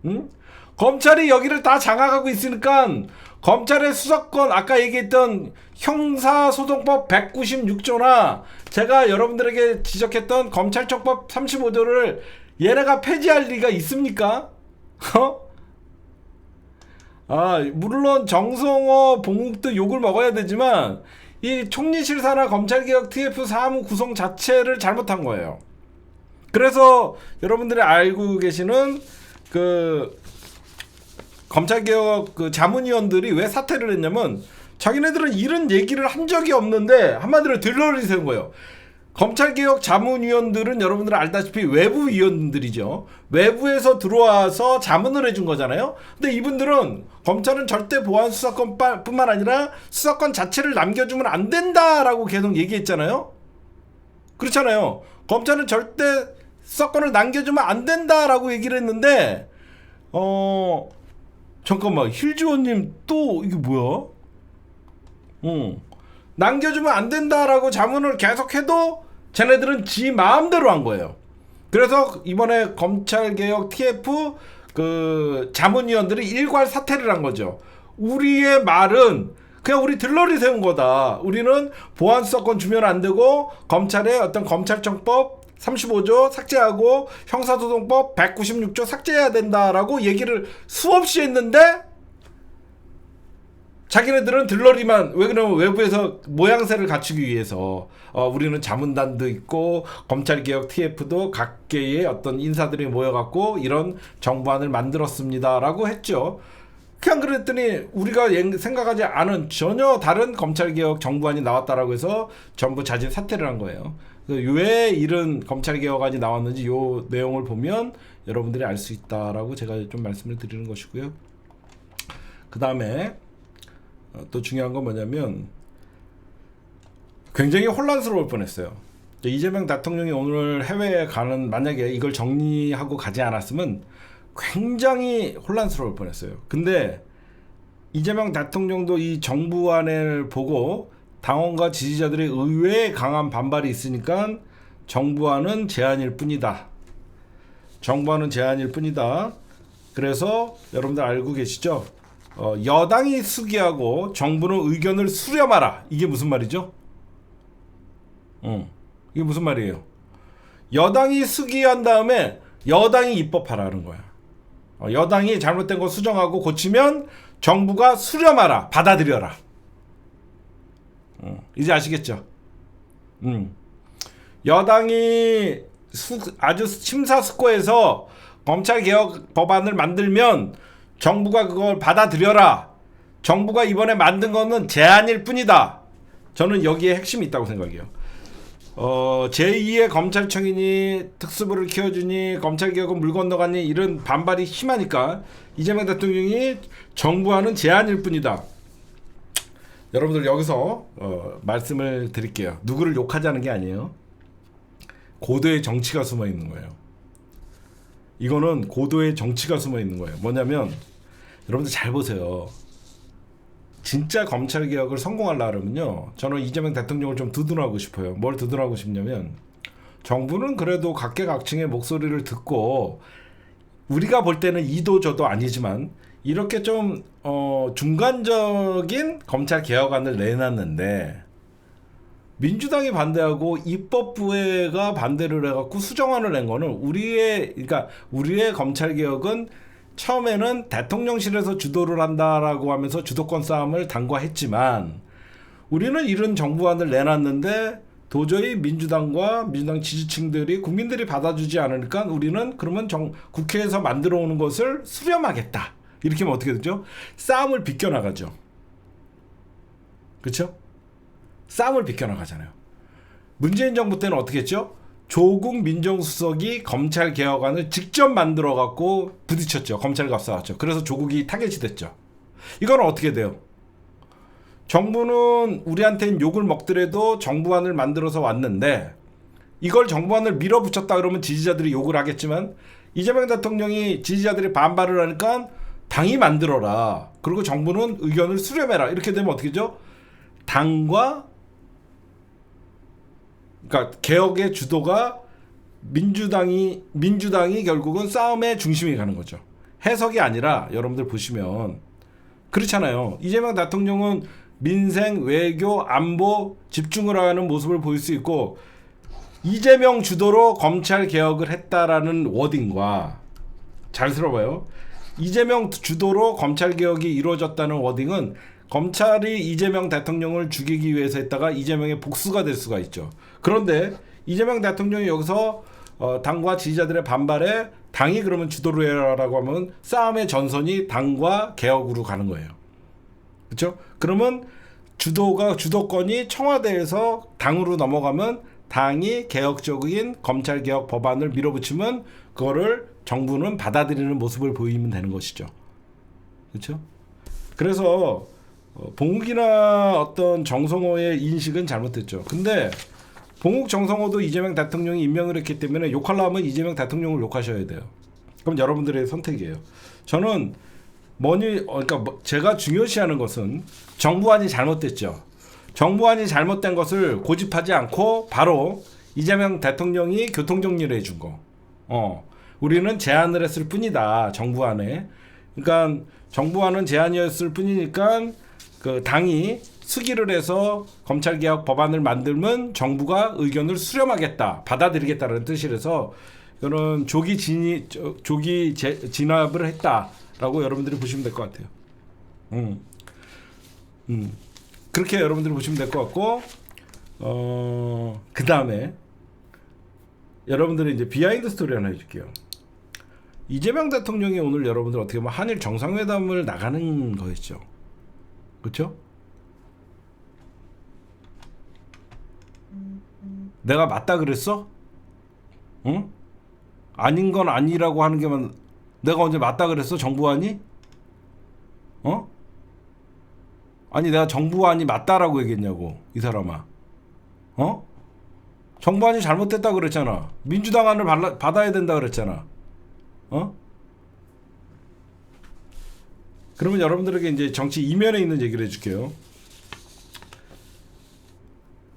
응? 검찰이 여기를 다 장악하고 있으니까 검찰의 수사권, 아까 얘기했던 형사소송법 196조나 제가 여러분들에게 지적했던 검찰청법 35조를 얘네가 폐지할 리가 있습니까? 물론 정성호, 봉욱도 욕을 먹어야 되지만 이 총리실사나 검찰개혁 TF 사무 구성 자체를 잘못한 거예요. 그래서 여러분들이 알고 계시는 그 검찰개혁 그 자문위원들이 왜 사퇴를 했냐면 자기네들은 이런 얘기를 한 적이 없는데 한마디로 들러리 세운 거예요. 검찰개혁 자문위원들은 여러분들 알다시피 외부위원들이죠. 외부에서 들어와서 자문을 해준 거잖아요. 근데 이분들은 검찰은 절대 보안 수사권 뿐만 아니라 수사권 자체를 남겨주면 안 된다라고 계속 얘기했잖아요. 그렇잖아요. 검찰은 절대 수사권을 남겨주면 안 된다라고 얘기를 했는데 잠깐만, 힐지원님 또 이게 뭐야? 남겨주면 안 된다라고 자문을 계속해도 쟤네들은 지 마음대로 한 거예요. 그래서 이번에 검찰개혁 TF 그 자문위원들이 일괄 사퇴를 한 거죠. 우리의 말은 그냥 우리 들러리 세운 거다. 우리는 보안수사권 주면 안 되고 검찰의 어떤 검찰청법 35조 삭제하고 형사소송법 196조 삭제해야 된다라고 얘기를 수없이 했는데 자기네들은 들러리만, 왜 그러면 외부에서 모양새를 갖추기 위해서 우리는 자문단도 있고 검찰개혁 TF도 각계의 어떤 인사들이 모여갖고 이런 정부안을 만들었습니다라고 했죠. 그냥 그랬더니 우리가 생각하지 않은 전혀 다른 검찰개혁 정부안이 나왔다라고 해서 전부 자진 사퇴를 한 거예요. 왜 이런 검찰개혁안이 나왔는지 요 내용을 보면 여러분들이 알 수 있다라고 제가 좀 말씀을 드리는 것이고요. 그 다음에 또 중요한 건 뭐냐면 굉장히 혼란스러울 뻔했어요. 이재명 대통령이 오늘 해외에 가는, 만약에 이걸 정리하고 가지 않았으면 굉장히 혼란스러울 뻔했어요. 근데 이재명 대통령도 이 정부안을 보고 당원과 지지자들의 의외의 강한 반발이 있으니까 정부안은 제안일 뿐이다. 정부안은 제안일 뿐이다. 그래서 여러분들 알고 계시죠? 여당이 수기하고 정부는 의견을 수렴하라. 이게 무슨 말이죠? 이게 무슨 말이에요? 여당이 수기한 다음에 여당이 입법하라는 거야. 여당이 잘못된 거 수정하고 고치면 정부가 수렴하라. 받아들여라. 이제 아시겠죠? 여당이 아주 심사숙고해서 검찰개혁 법안을 만들면 정부가 그걸 받아들여라. 정부가 이번에 만든 거는 제안일 뿐이다. 저는 여기에 핵심이 있다고 생각해요. 제2의 검찰청이니 특수부를 키워주니 검찰개혁은 물 건너가니 이런 반발이 심하니까 이재명 대통령이 정부안은 제안일 뿐이다. 여러분들 여기서 말씀을 드릴게요. 누구를 욕하자는 게 아니에요. 고도의 정치가 숨어 있는 거예요. 이거는 고도의 정치가 숨어 있는 거예요. 뭐냐면 여러분들 잘 보세요. 진짜 검찰개혁을 성공하려고 하면요, 저는 이재명 대통령을 좀 두둔하고 싶어요. 뭘 두둔하고 싶냐면 정부는 그래도 각계각층의 목소리를 듣고 우리가 볼 때는 이도 저도 아니지만 이렇게 좀 중간적인 검찰개혁안을 내놨는데 민주당이 반대하고 입법부회가 반대를 해갖고 수정안을 낸 거는 우리의 검찰개혁은 처음에는 대통령실에서 주도를 한다라고 하면서 주도권 싸움을 단과했지만 우리는 이런 정부안을 내놨는데 도저히 민주당과 민주당 지지층들이 국민들이 받아주지 않으니까 우리는 그러면 국회에서 만들어 오는 것을 수렴하겠다. 이렇게 하면 어떻게 되죠? 싸움을 비껴나가죠. 그렇죠? 싸움을 비껴나가잖아요. 문재인 정부 때는 어떻게 했죠? 조국 민정수석이 검찰개혁안을 직접 만들어갖고 부딪혔죠. 검찰과 싸웠죠. 그래서 조국이 타겟이 됐죠. 이건 어떻게 돼요? 정부는 우리한테는 욕을 먹더라도 정부안을 만들어서 왔는데 이걸 정부안을 밀어붙였다 그러면 지지자들이 욕을 하겠지만 이재명 대통령이 지지자들이 반발을 하니까 당이 만들어라. 그리고 정부는 의견을 수렴해라. 이렇게 되면 어떻게 되죠? 당과 그러니까 개혁의 주도가 민주당이 결국은 싸움의 중심이 가는 거죠. 해석이 아니라 여러분들 보시면 그렇잖아요. 이재명 대통령은 민생, 외교, 안보 집중을 하는 모습을 보일 수 있고, 이재명 주도로 검찰 개혁을 했다라는 워딩과, 잘 들어봐요. 이재명 주도로 검찰 개혁이 이루어졌다는 워딩은 검찰이 이재명 대통령을 죽이기 위해서 했다가 이재명의 복수가 될 수가 있죠. 그런데 이재명 대통령이 여기서 당과 지지자들의 반발에 당이 그러면 주도를 해라라고 하면 싸움의 전선이 당과 개혁으로 가는 거예요. 그렇죠? 그러면 주도권이 청와대에서 당으로 넘어가면 당이 개혁적인 검찰 개혁 법안을 밀어붙이면 그거를 정부는 받아들이는 모습을 보이면 되는 것이죠. 그렇죠? 그래서 봉욱이나 어떤 정성호의 인식은 잘못됐죠. 근데 봉욱, 정성호도 이재명 대통령이 임명을 했기 때문에 욕하려면 이재명 대통령을 욕하셔야 돼요. 그럼 여러분들의 선택이에요. 저는 그러니까 제가 중요시하는 것은 정부안이 잘못됐죠. 정부안이 잘못된 것을 고집하지 않고 바로 이재명 대통령이 교통정리를 해준 거. 우리는 제안을 했을 뿐이다. 정부안에. 그러니까 정부안은 제안이었을 뿐이니까 그 당이 수기를 해서 검찰개혁 법안을 만들면 정부가 의견을 수렴하겠다, 받아들이겠다는 뜻이라서 이거는 조기 진압을 했다라고 여러분들이 보시면 될 것 같아요. 그렇게 여러분들이 보시면 될 것 같고, 그 다음에 여러분들이 이제 비하인드 스토리 하나 해줄게요. 이재명 대통령이 오늘 여러분들 어떻게 보면 한일 정상회담을 나가는 거였죠. 그렇죠? 내가 맞다 그랬어? 응? 아닌 건 아니라고 하는 게만 내가 언제 맞다 그랬어? 정부안이? 아니 내가 정부안이 맞다라고 얘기했냐고 이 사람아. 정부안이 잘못됐다 그랬잖아. 민주당 안을 받아야 된다 그랬잖아. 그러면 여러분들에게 이제 정치 이면에 있는 얘기를 해줄게요.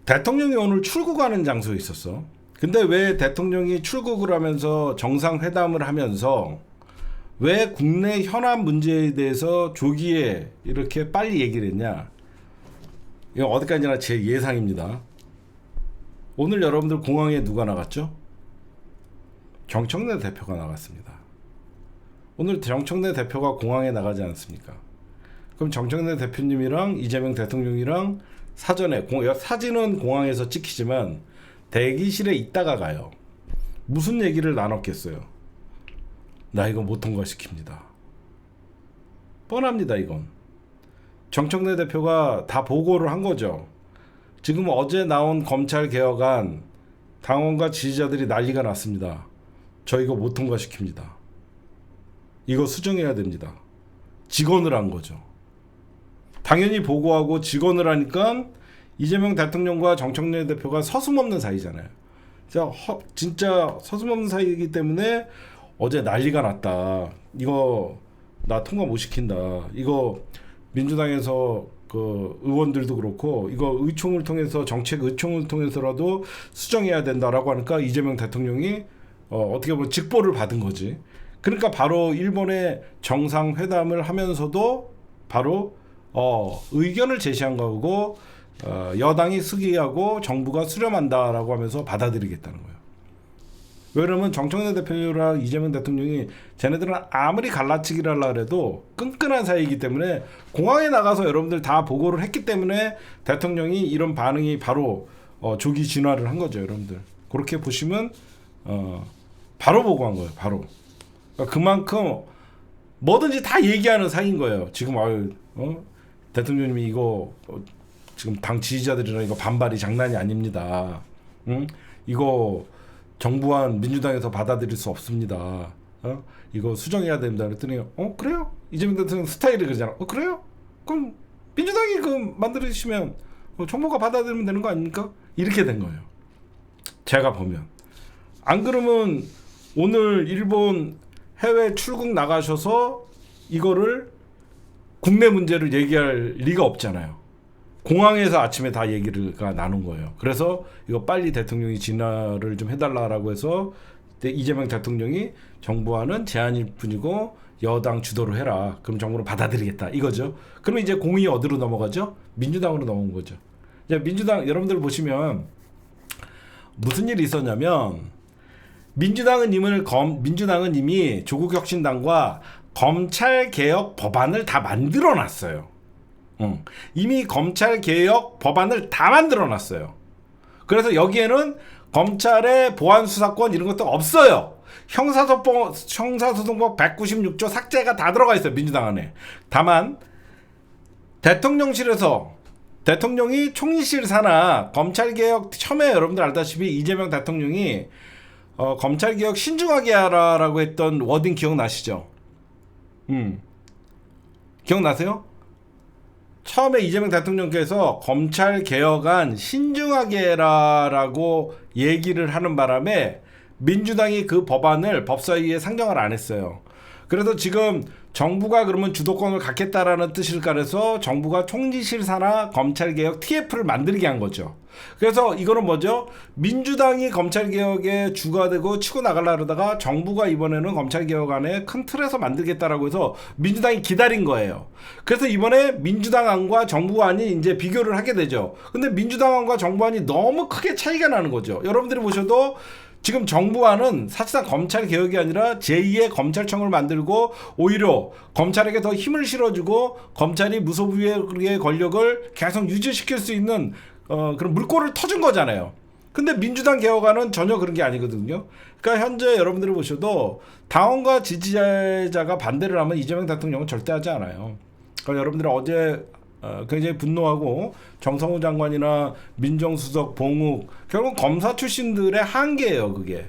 대통령이 오늘 출국하는 장소에 있었어. 근데 왜 대통령이 출국을 하면서 정상회담을 하면서 왜 국내 현안 문제에 대해서 조기에 이렇게 빨리 얘기를 했냐? 이거 어디까지나 제 예상입니다. 오늘 여러분들 공항에 누가 나갔죠? 정청래 대표가 나갔습니다. 오늘 정청래 대표가 공항에 나가지 않습니까? 그럼 정청래 대표님이랑 이재명 대통령이랑 사전에 사진은 공항에서 찍히지만 대기실에 있다가 가요. 무슨 얘기를 나눴겠어요? 나 이거 못 통과시킵니다. 뻔합니다. 이건 정청래 대표가 다 보고를 한 거죠. 지금 어제 나온 검찰 개혁안 당원과 지지자들이 난리가 났습니다. 저 이거 못 통과시킵니다. 이거 수정해야 됩니다. 직언을 한 거죠. 당연히 보고하고 직언을 하니까 이재명 대통령과 정청래 대표가 서슴없는 사이잖아요. 진짜 서슴없는 사이이기 때문에 어제 난리가 났다. 이거 나 통과 못 시킨다. 이거 민주당에서 그 의원들도 그렇고 이거 의총을 통해서 정책 의총을 통해서라도 수정해야 된다라고 하니까 이재명 대통령이 어떻게 보면 직보를 받은 거지. 그러니까 바로 일본의 정상회담을 하면서도 바로 의견을 제시한 거고 여당이 수기하고 정부가 수렴한다라고 하면서 받아들이겠다는 거예요. 왜냐면 정청래 대표랑 이재명 대통령이 쟤네들은 아무리 갈라치기를 하려고 해도 끈끈한 사이이기 때문에 공항에 나가서 여러분들 다 보고를 했기 때문에 대통령이 이런 반응이 바로 조기 진화를 한 거죠. 여러분들 그렇게 보시면 바로 보고한 거예요. 바로. 그러니까 그만큼 뭐든지 다 얘기하는 사이인 거예요. 지금 대통령님이 이거 지금 당 지지자들이랑 이거 반발이 장난이 아닙니다. 이거 정부안 민주당에서 받아들일 수 없습니다. 이거 수정해야 됩니다. 그랬더니 그래요? 이재명 대통령 스타일이 그러잖아. 그래요? 그럼 민주당이 그 만들어주시면 정부가 받아들이면 되는 거 아닙니까? 이렇게 된 거예요. 제가 보면. 안 그러면 오늘 일본 해외 출국 나가셔서 이거를 국내 문제를 얘기할 리가 없잖아요. 공항에서 아침에 다 얘기가 나눈 거예요. 그래서 이거 빨리 대통령이 진화를 좀 해달라고 해서 이재명 대통령이 정부와는 제안일 뿐이고 여당 주도로 해라. 그럼 정부는 받아들이겠다. 이거죠. 그러면 이제 공이 어디로 넘어가죠? 민주당으로 넘어온 거죠. 이제 민주당 여러분들 보시면 무슨 일이 있었냐면 민주당은 이미 조국혁신당과 검찰개혁 법안을 다 만들어놨어요. 이미 검찰개혁 법안을 다 만들어놨어요. 그래서 여기에는 검찰의 보안수사권 이런 것도 없어요. 형사소송법 196조 삭제가 다 들어가 있어요. 민주당 안에. 다만 대통령실에서 대통령이 총리실 사나 검찰개혁 처음에 여러분들 알다시피 이재명 대통령이 검찰개혁 신중하게 하라라고 했던 워딩 기억나시죠? 기억나세요? 처음에 이재명 대통령께서 검찰개혁안 신중하게 해라라고 얘기를 하는 바람에 민주당이 그 법안을 법사위에 상정을 안 했어요. 그래서 지금 정부가 그러면 주도권을 갖겠다라는 뜻일까 해서 정부가 총리실 산하 검찰개혁 TF를 만들게 한 거죠. 그래서 이거는 뭐죠? 민주당이 검찰개혁에 주가 되고 치고 나가려 그러다가 정부가 이번에는 검찰개혁안에 큰 틀에서 만들겠다라고 해서 민주당이 기다린 거예요. 그래서 이번에 민주당안과 정부안이 이제 비교를 하게 되죠. 근데 민주당안과 정부안이 너무 크게 차이가 나는 거죠. 여러분들이 보셔도 지금 정부안은 사실상 검찰개혁이 아니라 제2의 검찰청을 만들고 오히려 검찰에게 더 힘을 실어주고 검찰이 무소부의 권력을 계속 유지시킬 수 있는 그런 물꼬를 터준 거잖아요. 근데 민주당 개혁안은 전혀 그런 게 아니거든요. 그러니까 현재 여러분들이 보셔도 당원과 지지자가 반대를 하면 이재명 대통령은 절대 하지 않아요. 그러니까 여러분들이 어제 굉장히 분노하고 정성호 장관이나 민정수석, 봉욱 결국 검사 출신들의 한계예요. 그게.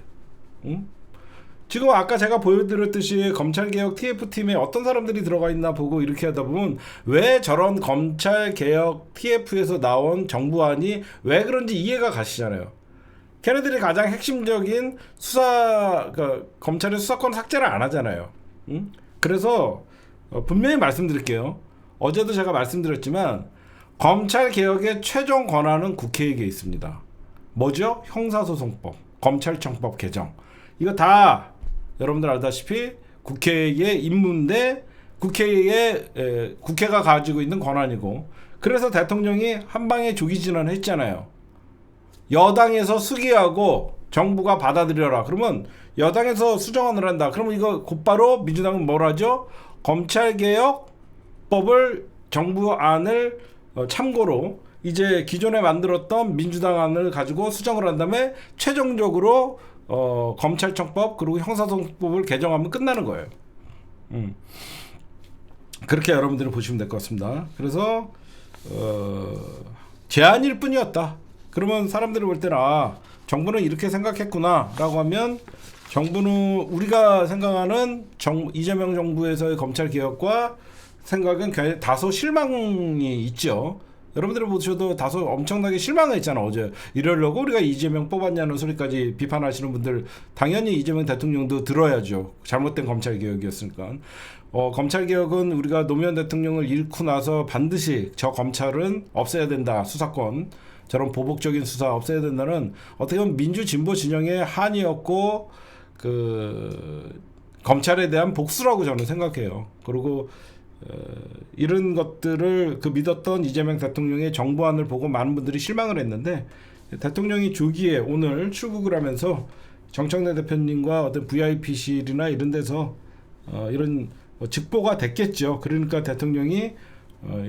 지금 아까 제가 보여드렸듯이 검찰개혁 TF팀에 어떤 사람들이 들어가 있나 보고 이렇게 하다 보면 왜 저런 검찰개혁 TF에서 나온 정부안이 왜 그런지 이해가 가시잖아요. 걔네들이 가장 핵심적인 그러니까 검찰의 수사권 삭제를 안 하잖아요. 그래서 분명히 말씀드릴게요. 어제도 제가 말씀드렸지만 검찰개혁의 최종 권한은 국회에게 있습니다. 뭐죠? 형사소송법, 검찰청법 개정. 이거 다 여러분들 알다시피 국회의 임무인데 국회가 가지고 있는 권한이고 그래서 대통령이 한방에 조기 진화를 했잖아요. 여당에서 수기하고 정부가 받아들여라. 그러면 여당에서 수정안을 한다. 그러면 이거 곧바로 민주당은 뭘 하죠? 검찰개혁법을 정부안을 참고로 이제 기존에 만들었던 민주당 안을 가지고 수정을 한 다음에 최종적으로 검찰청법 그리고 형사소송법을 개정하면 끝나는 거예요. 그렇게 여러분들이 보시면 될 것 같습니다. 그래서 제안일 뿐이었다. 그러면 사람들이 볼 때는 정부는 이렇게 생각했구나 라고 하면 정부는 우리가 생각하는 이재명 정부에서의 검찰개혁과 생각은 다소 실망이 있죠. 여러분들이 보셔도 다소 엄청나게 실망했잖아. 어제 이러려고 우리가 이재명 뽑았냐는 소리까지 비판하시는 분들 당연히 이재명 대통령도 들어야죠. 잘못된 검찰개혁이었으니까. 검찰개혁은 우리가 노무현 대통령을 잃고 나서 반드시 저 검찰은 없애야 된다. 수사권 저런 보복적인 수사 없애야 된다는 어떻게 보면 민주진보 진영의 한이었고 검찰에 대한 복수라고 저는 생각해요. 그리고 이런 것들을 믿었던 이재명 대통령의 정부안을 보고 많은 분들이 실망을 했는데 대통령이 조기에 오늘 출국을 하면서 정청래 대표님과 어떤 VIP실이나 이런 데서 이런 직보가 됐겠죠. 그러니까 대통령이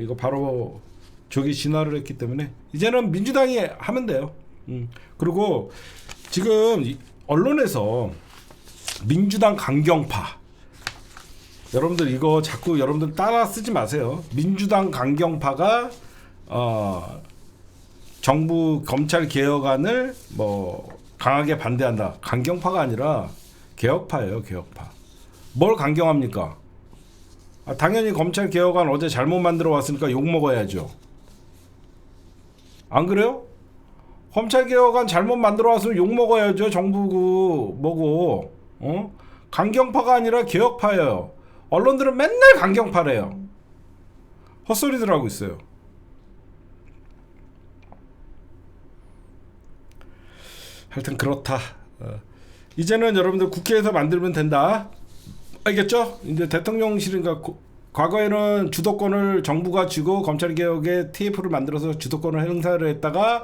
이거 바로 조기 진화를 했기 때문에 이제는 민주당이 하면 돼요. 그리고 지금 언론에서 민주당 강경파 여러분들 이거 자꾸 여러분들 따라 쓰지 마세요. 민주당 강경파가 정부 검찰 개혁안을 강하게 반대한다. 강경파가 아니라 개혁파예요. 개혁파. 뭘 강경합니까? 당연히 검찰 개혁안 어제 잘못 만들어 왔으니까 욕 먹어야죠. 안 그래요? 검찰 개혁안 잘못 만들어 왔으면 욕 먹어야죠. 정부 뭐고 강경파가 아니라 개혁파예요. 언론들은 맨날 강경파래요. 헛소리들 하고 있어요. 하여튼 그렇다. 이제는 여러분들 국회에서 만들면 된다. 알겠죠? 이제 대통령실인가 과거에는 주도권을 정부가 쥐고 검찰개혁에 TF를 만들어서 주도권을 행사를 했다가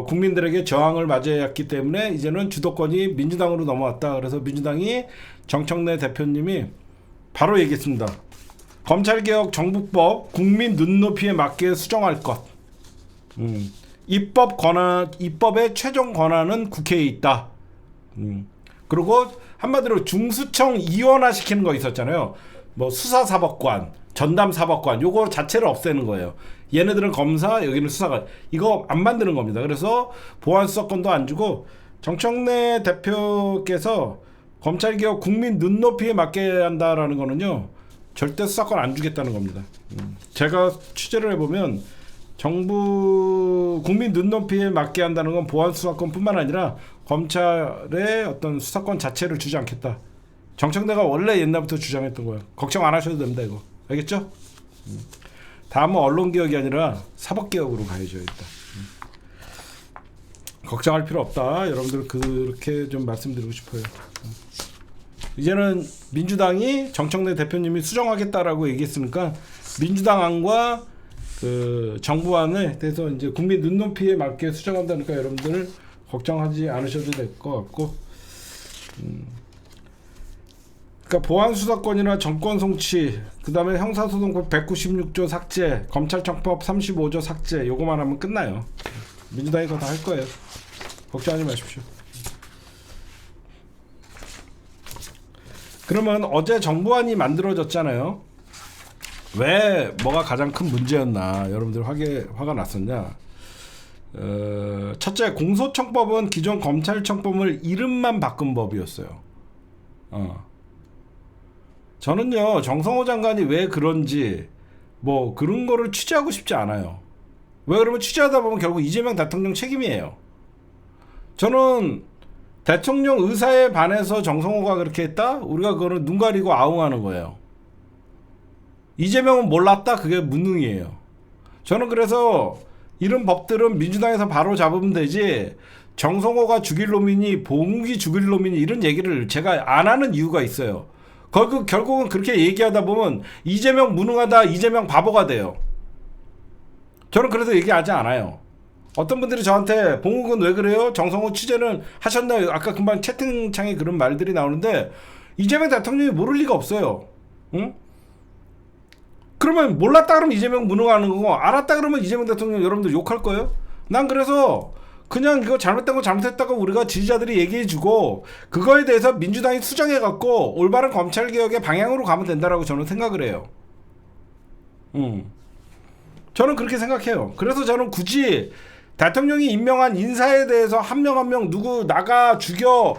국민들에게 저항을 맞이해야 했기 때문에 이제는 주도권이 민주당으로 넘어왔다. 그래서 민주당이 정청래 대표님이 바로 얘기했습니다. 검찰개혁 정부법 국민 눈높이에 맞게 수정할 것. 입법의 최종 권한은 국회에 있다. 그리고 한마디로 중수청 이원화 시키는 거 있었잖아요. 뭐 수사사법관, 전담사법관 요거 자체를 없애는 거예요. 얘네들은 검사, 여기는 수사관. 이거 안 만드는 겁니다. 그래서 보안수사권도 안 주고 정청래 대표께서 검찰개혁 국민 눈높이에 맞게 한다라는 거는요. 절대 수사권 안 주겠다는 겁니다. 제가 취재를 해보면 정부 국민 눈높이에 맞게 한다는 건 보안수사권뿐만 아니라 검찰의 어떤 수사권 자체를 주지 않겠다. 정청래가 원래 옛날부터 주장했던 거예요. 걱정 안 하셔도 됩니다. 이거 알겠죠? 다음은 언론개혁이 아니라 사법개혁으로 가야죠. 일단 걱정할 필요 없다. 여러분들 그렇게 좀 말씀드리고 싶어요. 이제는 민주당이 정청래 대표님이 수정하겠다라고 얘기했으니까 민주당 안과 그 정부안에 대해서 이제 국민 눈높이에 맞게 수정한다니까 여러분들 걱정하지 않으셔도 될 것 같고, 그러니까 보안수사권이나 정권 송치, 그 다음에 형사소송법 196조 삭제, 검찰청법 35조 삭제, 요거만 하면 끝나요. 민주당이 그거 다 할 거예요. 걱정하지 마십시오. 그러면 어제 정부안이 만들어졌잖아요. 왜 뭐가 가장 큰 문제였나 여러분들 화가 났었냐. 첫째, 공소청법은 기존 검찰청법을 이름만 바꾼 법이었어요. 저는요 정성호 장관이 왜 그런지 뭐 그런 거를 취재하고 싶지 않아요. 왜 그러면 취재하다 보면 결국 이재명 대통령 책임이에요. 저는 대통령 의사에 반해서 정성호가 그렇게 했다? 우리가 그거를 눈 가리고 아웅하는 거예요. 이재명은 몰랐다? 그게 무능이에요. 저는 그래서 이런 법들은 민주당에서 바로 잡으면 되지, 정성호가 죽일 놈이니 봉욱이 죽일 놈이니 이런 얘기를 제가 안 하는 이유가 있어요. 결국은 그렇게 얘기하다 보면 이재명 무능하다, 이재명 바보가 돼요. 저는 그래서 얘기하지 않아요. 어떤 분들이 저한테 봉욱은 왜 그래요? 정성호 취재는 하셨나요? 아까 금방 채팅창에 그런 말들이 나오는데 이재명 대통령이 모를 리가 없어요. 응? 그러면 몰랐다 그러면 이재명 무능하는 거고, 알았다 그러면 이재명 대통령 여러분들 욕할 거예요? 난 그래서 그냥 이거 잘못된 거 잘못했다고 우리가 지지자들이 얘기해주고 그거에 대해서 민주당이 수정해갖고 올바른 검찰개혁의 방향으로 가면 된다라고 저는 생각을 해요. 저는 그렇게 생각해요. 그래서 저는 굳이 대통령이 임명한 인사에 대해서 한 명 한 명 누구 나가 죽여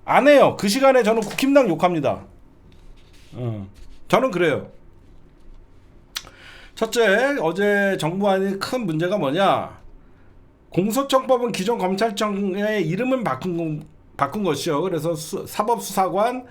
안 해요. 그 시간에 저는 국힘당 욕합니다. 저는 그래요. 첫째, 어제 정부안의 큰 문제가 뭐냐, 공소청법은 기존 검찰청의 이름을 바꾼 것이요. 그래서 사법수사관,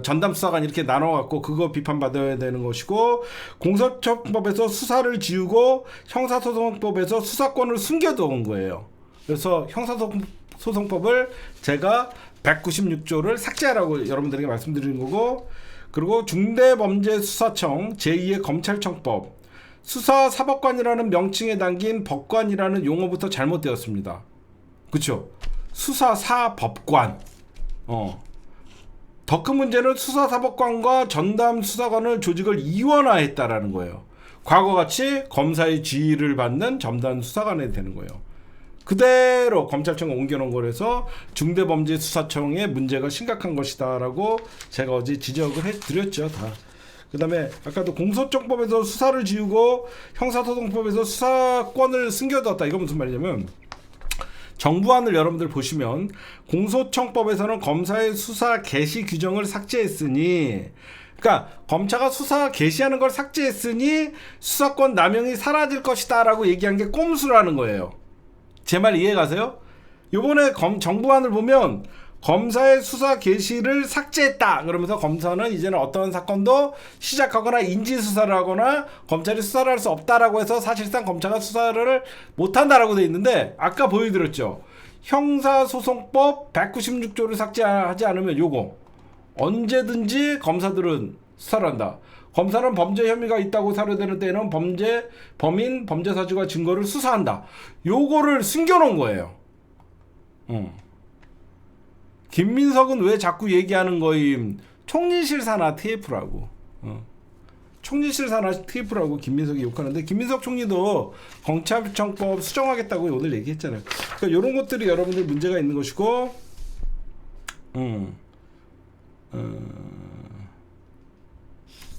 전담수사관 이렇게 나눠갖고 그거 비판받아야 되는 것이고, 공소청법에서 수사를 지우고 형사소송법에서 수사권을 숨겨둔 거예요. 그래서 형사소송법을 제가 196조를 삭제하라고 여러분들에게 말씀드리는 거고, 그리고 중대범죄수사청 제2의 검찰청법, 수사사법관이라는 명칭에 담긴 법관이라는 용어부터 잘못되었습니다. 그쵸? 수사사법관. 더 큰 문제는 수사사법관과 전담수사관을 조직을 이원화했다라는 거예요. 과거같이 검사의 지휘를 받는 전담수사관이 되는 거예요. 그대로 검찰청에 옮겨놓은 거라서 중대범죄수사청의 문제가 심각한 것이다라고 제가 어제 지적을 해드렸죠. 다. 그 다음에 아까도 공소청법에서 수사를 지우고 형사소송법에서 수사권을 숨겨뒀다. 이거 무슨 말이냐면, 정부안을 여러분들 보시면 공소청법에서는 검사의 수사 개시 규정을 삭제했으니, 그러니까 검사가 수사 개시하는 걸 삭제했으니 수사권 남용이 사라질 것이다 라고 얘기한 게 꼼수라는 거예요. 제 말 이해 가세요? 요번에 정부안을 보면 검사의 수사 개시를 삭제했다 그러면서 검사는 이제는 어떤 사건도 시작하거나 인지수사를 하거나 검찰이 수사를 할 수 없다라고 해서 사실상 검사가 수사를 못한다라고 돼 있는데, 아까 보여드렸죠. 형사소송법 196조를 삭제하지 않으면 요거 언제든지 검사들은 수사를 한다. 검사는 범죄 혐의가 있다고 사료되는 때에는 범인 범죄 사실과 증거를 수사한다. 요거를 숨겨놓은 거예요. 김민석은 왜 자꾸 얘기하는 거임? 총리실 산하 TF라고. 총리실 산하 TF라고 김민석이 욕하는데, 김민석 총리도 검찰청법 수정하겠다고 오늘 얘기했잖아요. 그러니까 이런 것들이 여러분들 문제가 있는 것이고,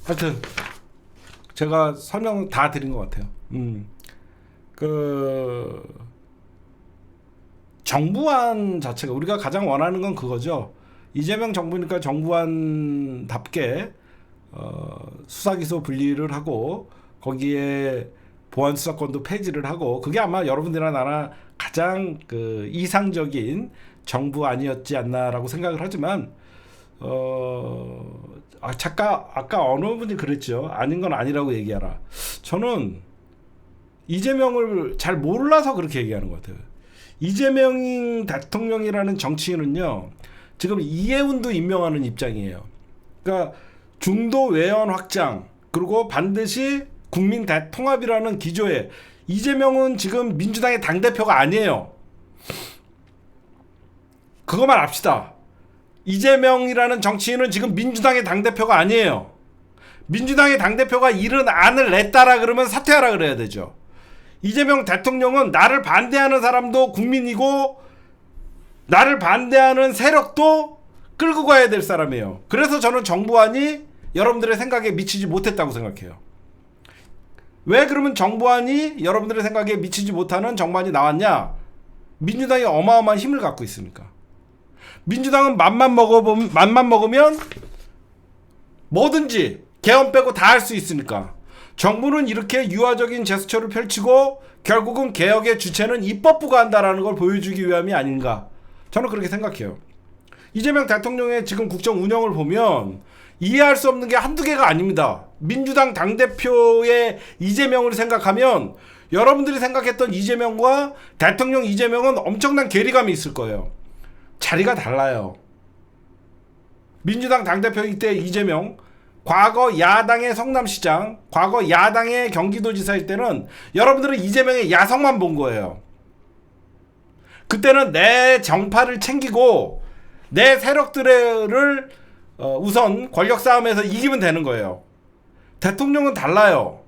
하여튼 제가 설명 다 드린 것 같아요. 그 정부안 자체가 우리가 가장 원하는 건 그거죠. 이재명 정부니까 정부안답게 수사기소 분리를 하고 거기에 보안 수사권도 폐지를 하고, 그게 아마 여러분들이나 나나 가장 그 이상적인 정부안이었지 않나라고 생각을 하지만, 아까 어느 분이 그랬죠. 아닌 건 아니라고 얘기하라. 저는 이재명을 잘 몰라서 그렇게 얘기하는 것 같아요. 이재명 대통령이라는 정치인은요, 지금 이해운도 임명하는 입장이에요. 그러니까 중도 외연 확장, 그리고 반드시 국민 대통합이라는 기조에, 이재명은 지금 민주당의 당대표가 아니에요. 그거만 압시다. 이재명이라는 정치인은 지금 민주당의 당대표가 아니에요. 민주당의 당대표가 이런 안을 냈다라 그러면 사퇴하라 그래야 되죠. 이재명 대통령은 나를 반대하는 사람도 국민이고 나를 반대하는 세력도 끌고 가야 될 사람이에요. 그래서 저는 정부안이 여러분들의 생각에 미치지 못했다고 생각해요. 왜 그러면 정부안이 여러분들의 생각에 미치지 못하는 정부안이 나왔냐? 민주당이 어마어마한 힘을 갖고 있으니까. 민주당은 맘만 먹으면 뭐든지 개헌 빼고 다 할 수 있으니까. 정부는 이렇게 유화적인 제스처를 펼치고 결국은 개혁의 주체는 입법부가 한다라는 걸 보여주기 위함이 아닌가, 저는 그렇게 생각해요. 이재명 대통령의 지금 국정 운영을 보면 이해할 수 없는 게 한두 개가 아닙니다. 민주당 당대표의 이재명을 생각하면 여러분들이 생각했던 이재명과 대통령 이재명은 엄청난 괴리감이 있을 거예요. 자리가 달라요. 민주당 당대표일 때 이재명, 과거 야당의 성남시장, 과거 야당의 경기도지사일 때는 여러분들은 이재명의 야성만 본 거예요. 그때는 내 정파를 챙기고 내 세력들을 우선 권력 싸움에서 이기면 되는 거예요. 대통령은 달라요.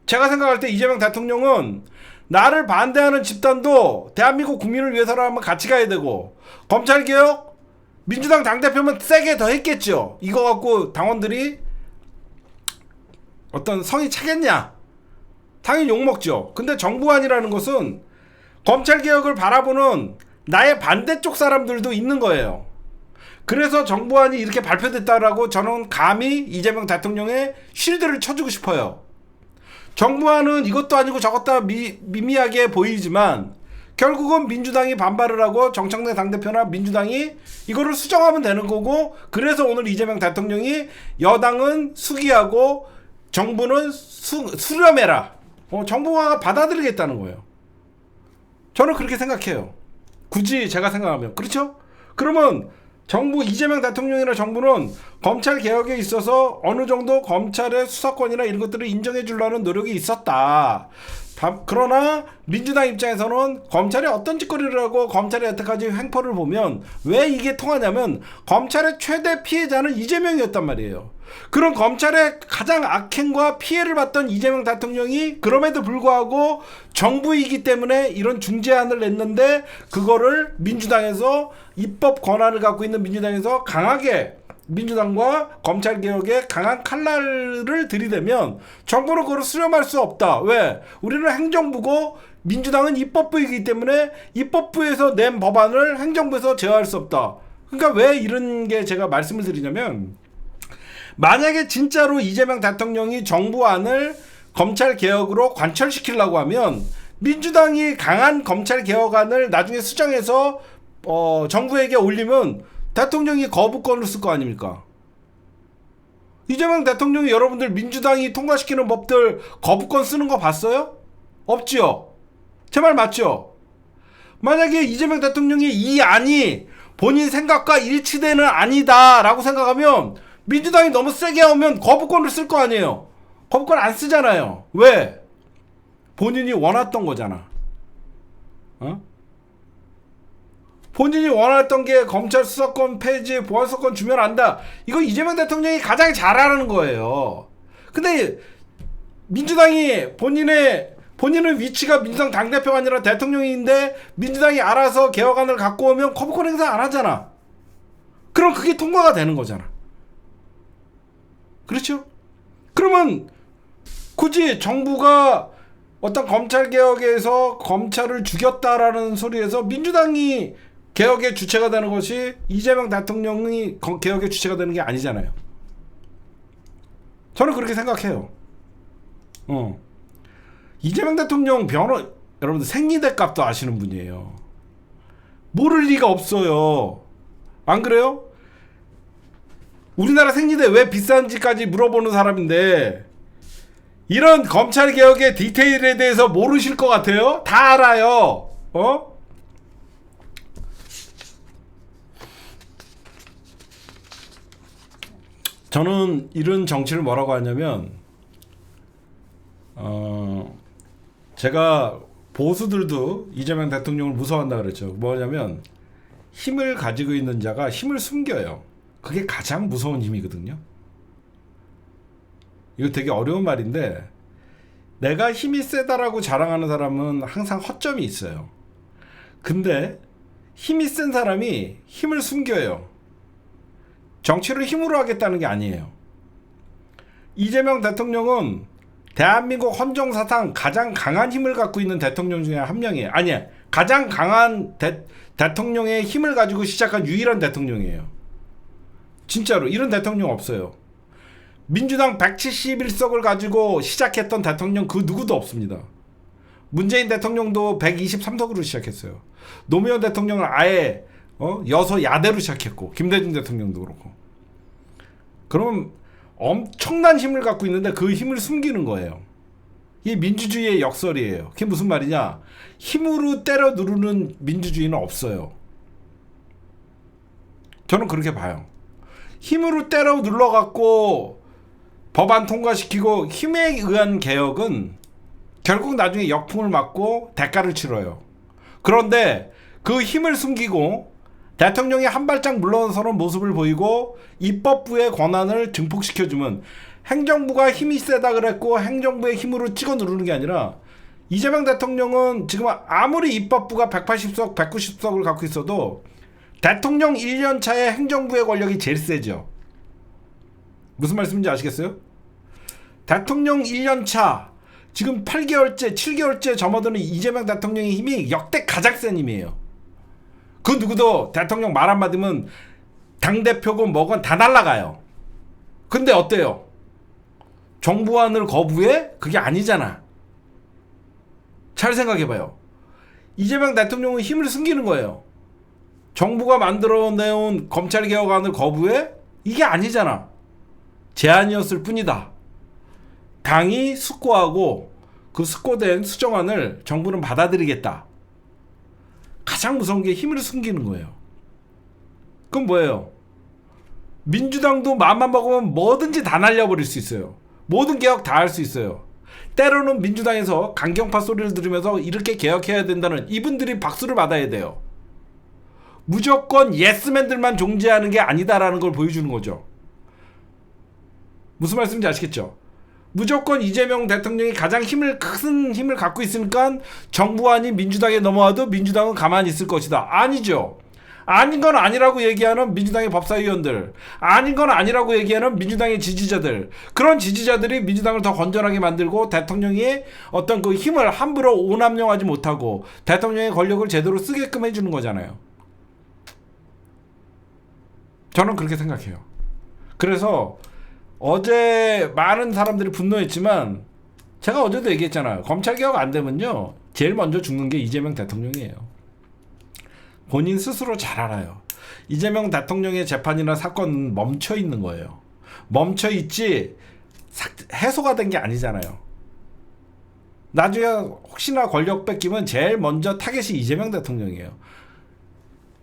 제가 생각할 때 이재명 대통령은 나를 반대하는 집단도 대한민국 국민을 위해서라면 같이 가야 되고, 검찰개혁 민주당 당대표면 세게 더 했겠죠. 이거 갖고 당원들이 어떤 성이 차겠냐? 당연히 욕먹죠. 근데 정부안이라는 것은 검찰개혁을 바라보는 나의 반대쪽 사람들도 있는 거예요. 그래서 정부안이 이렇게 발표됐다라고 저는 감히 이재명 대통령의 쉴드를 쳐주고 싶어요. 정부안은 이것도 아니고 저것도 미미하게 보이지만 결국은 민주당이 반발을 하고 정청래 당대표나 민주당이 이거를 수정하면 되는 거고, 그래서 오늘 이재명 대통령이 여당은 수기하고 정부는 수렴해라. 정부가 받아들이겠다는 거예요. 저는 그렇게 생각해요. 굳이 제가 생각하면. 그렇죠? 그러면 이재명 대통령이나 정부는 검찰 개혁에 있어서 어느 정도 검찰의 수사권이나 이런 것들을 인정해 주려는 노력이 있었다. 그러나 민주당 입장에서는 검찰이 어떤 짓거리를 하고 검찰의 여태까지 횡포를 보면 왜 이게 통하냐면 검찰의 최대 피해자는 이재명이었단 말이에요. 그런 검찰의 가장 악행과 피해를 봤던 이재명 대통령이 그럼에도 불구하고 정부이기 때문에 이런 중재안을 냈는데, 그거를 민주당에서 입법 권한을 갖고 있는 민주당에서 강하게 민주당과 검찰개혁에 강한 칼날을 들이대면 정부는 그걸 수렴할 수 없다. 왜? 우리는 행정부고 민주당은 입법부이기 때문에 입법부에서 낸 법안을 행정부에서 제어할 수 없다. 그러니까 왜 이런 게 제가 말씀을 드리냐면, 만약에 진짜로 이재명 대통령이 정부안을 검찰개혁으로 관철시키려고 하면 민주당이 강한 검찰개혁안을 나중에 수정해서 정부에게 올리면 대통령이 거부권을 쓸 거 아닙니까? 이재명 대통령이 여러분들 민주당이 통과시키는 법들 거부권 쓰는 거 봤어요? 없지요? 제 말 맞죠? 만약에 이재명 대통령이 이 안이 본인 생각과 일치되는 아니다라고 생각하면 민주당이 너무 세게 하면 거부권을 쓸 거 아니에요. 거부권 안 쓰잖아요. 왜? 본인이 원했던 거잖아. 어? 본인이 원했던 게 검찰 수사권 폐지, 보안수사권 주면 안다. 이거 이재명 대통령이 가장 잘하는 거예요. 근데 민주당이 본인의 위치가 민주당 당대표가 아니라 대통령인데 민주당이 알아서 개혁안을 갖고 오면 거부권 행사 안 하잖아. 그럼 그게 통과가 되는 거잖아. 그렇죠? 그러면 굳이 정부가 어떤 검찰개혁에서 검찰을 죽였다라는 소리에서 민주당이 개혁의 주체가 되는 것이 이재명 대통령이 개혁의 주체가 되는 게 아니잖아요. 저는 그렇게 생각해요. 이재명 대통령 여러분들 생리대 값도 아시는 분이에요. 모를 리가 없어요. 안 그래요? 우리나라 생리대 왜 비싼지까지 물어보는 사람인데 이런 검찰개혁의 디테일에 대해서 모르실 것 같아요? 다 알아요. 저는 이런 정치를 뭐라고 하냐면 제가 보수들도 이재명 대통령을 무서워한다 그랬죠. 뭐냐면 힘을 가지고 있는 자가 힘을 숨겨요. 그게 가장 무서운 힘이거든요. 이거 되게 어려운 말인데 내가 힘이 세다라고 자랑하는 사람은 항상 허점이 있어요. 근데 힘이 센 사람이 힘을 숨겨요. 정치를 힘으로 하겠다는 게 아니에요. 이재명 대통령은 대한민국 헌정사상 가장 강한 힘을 갖고 있는 대통령 중에 한 명이에요. 아니야, 가장 강한 대통령의 힘을 가지고 시작한 유일한 대통령이에요. 진짜로 이런 대통령 없어요. 민주당 171석을 가지고 시작했던 대통령 그 누구도 없습니다. 문재인 대통령도 123석으로 시작했어요. 노무현 대통령은 아예 여서야대로 시작했고 김대중 대통령도 그렇고. 그럼 엄청난 힘을 갖고 있는데 그 힘을 숨기는 거예요. 이게 민주주의의 역설이에요. 그게 무슨 말이냐? 힘으로 때려 누르는 민주주의는 없어요. 저는 그렇게 봐요. 힘으로 때려 눌러갖고 법안 통과시키고 힘에 의한 개혁은 결국 나중에 역풍을 맞고 대가를 치러요. 그런데 그 힘을 숨기고 대통령이 한 발짝 물러서는 모습을 보이고 입법부의 권한을 증폭시켜주면 행정부가 힘이 세다 그랬고 행정부의 힘으로 찍어 누르는 게 아니라 이재명 대통령은 지금 아무리 입법부가 180석, 190석을 갖고 있어도 대통령 1년 차에 행정부의 권력이 제일 세죠. 무슨 말씀인지 아시겠어요? 대통령 1년 차 지금 8개월째, 7개월째 접어드는 이재명 대통령의 힘이 역대 가장 센 힘이에요. 그 누구도 대통령 말 한마디면 당대표건 뭐건 다 날라가요. 근데 어때요? 정부안을 거부해? 그게 아니잖아. 잘 생각해봐요. 이재명 대통령은 힘을 숨기는 거예요. 정부가 만들어내온 검찰개혁안을 거부해? 이게 아니잖아. 제안이었을 뿐이다. 당이 숙고하고 그 숙고된 수정안을 정부는 받아들이겠다. 가장 무서운 게 힘을 숨기는 거예요. 그럼 뭐예요? 민주당도 마음만 먹으면 뭐든지 다 날려버릴 수 있어요. 모든 개혁 다 할 수 있어요. 때로는 민주당에서 강경파 소리를 들으면서 이렇게 개혁해야 된다는 이분들이 박수를 받아야 돼요. 무조건 예스맨들만 존재하는 게 아니다라는 걸 보여주는 거죠. 무슨 말씀인지 아시겠죠? 무조건 이재명 대통령이 가장 큰 힘을 갖고 있으니까 정부안이 민주당에 넘어와도 민주당은 가만히 있을 것이다. 아니죠. 아닌 건 아니라고 얘기하는 민주당의 법사위원들, 아닌 건 아니라고 얘기하는 민주당의 지지자들, 그런 지지자들이 민주당을 더 건전하게 만들고 대통령이 어떤 그 힘을 함부로 오남용하지 못하고 대통령의 권력을 제대로 쓰게끔 해주는 거잖아요. 저는 그렇게 생각해요. 그래서 어제 많은 사람들이 분노했지만 제가 어제도 얘기했잖아요. 검찰개혁 안 되면요 제일 먼저 죽는 게 이재명 대통령이에요. 본인 스스로 잘 알아요. 이재명 대통령의 재판이나 사건은 멈춰 있는 거예요. 멈춰 있지 해소가 된 게 아니잖아요. 나중에 혹시나 권력 뺏기면 제일 먼저 타겟이 이재명 대통령이에요.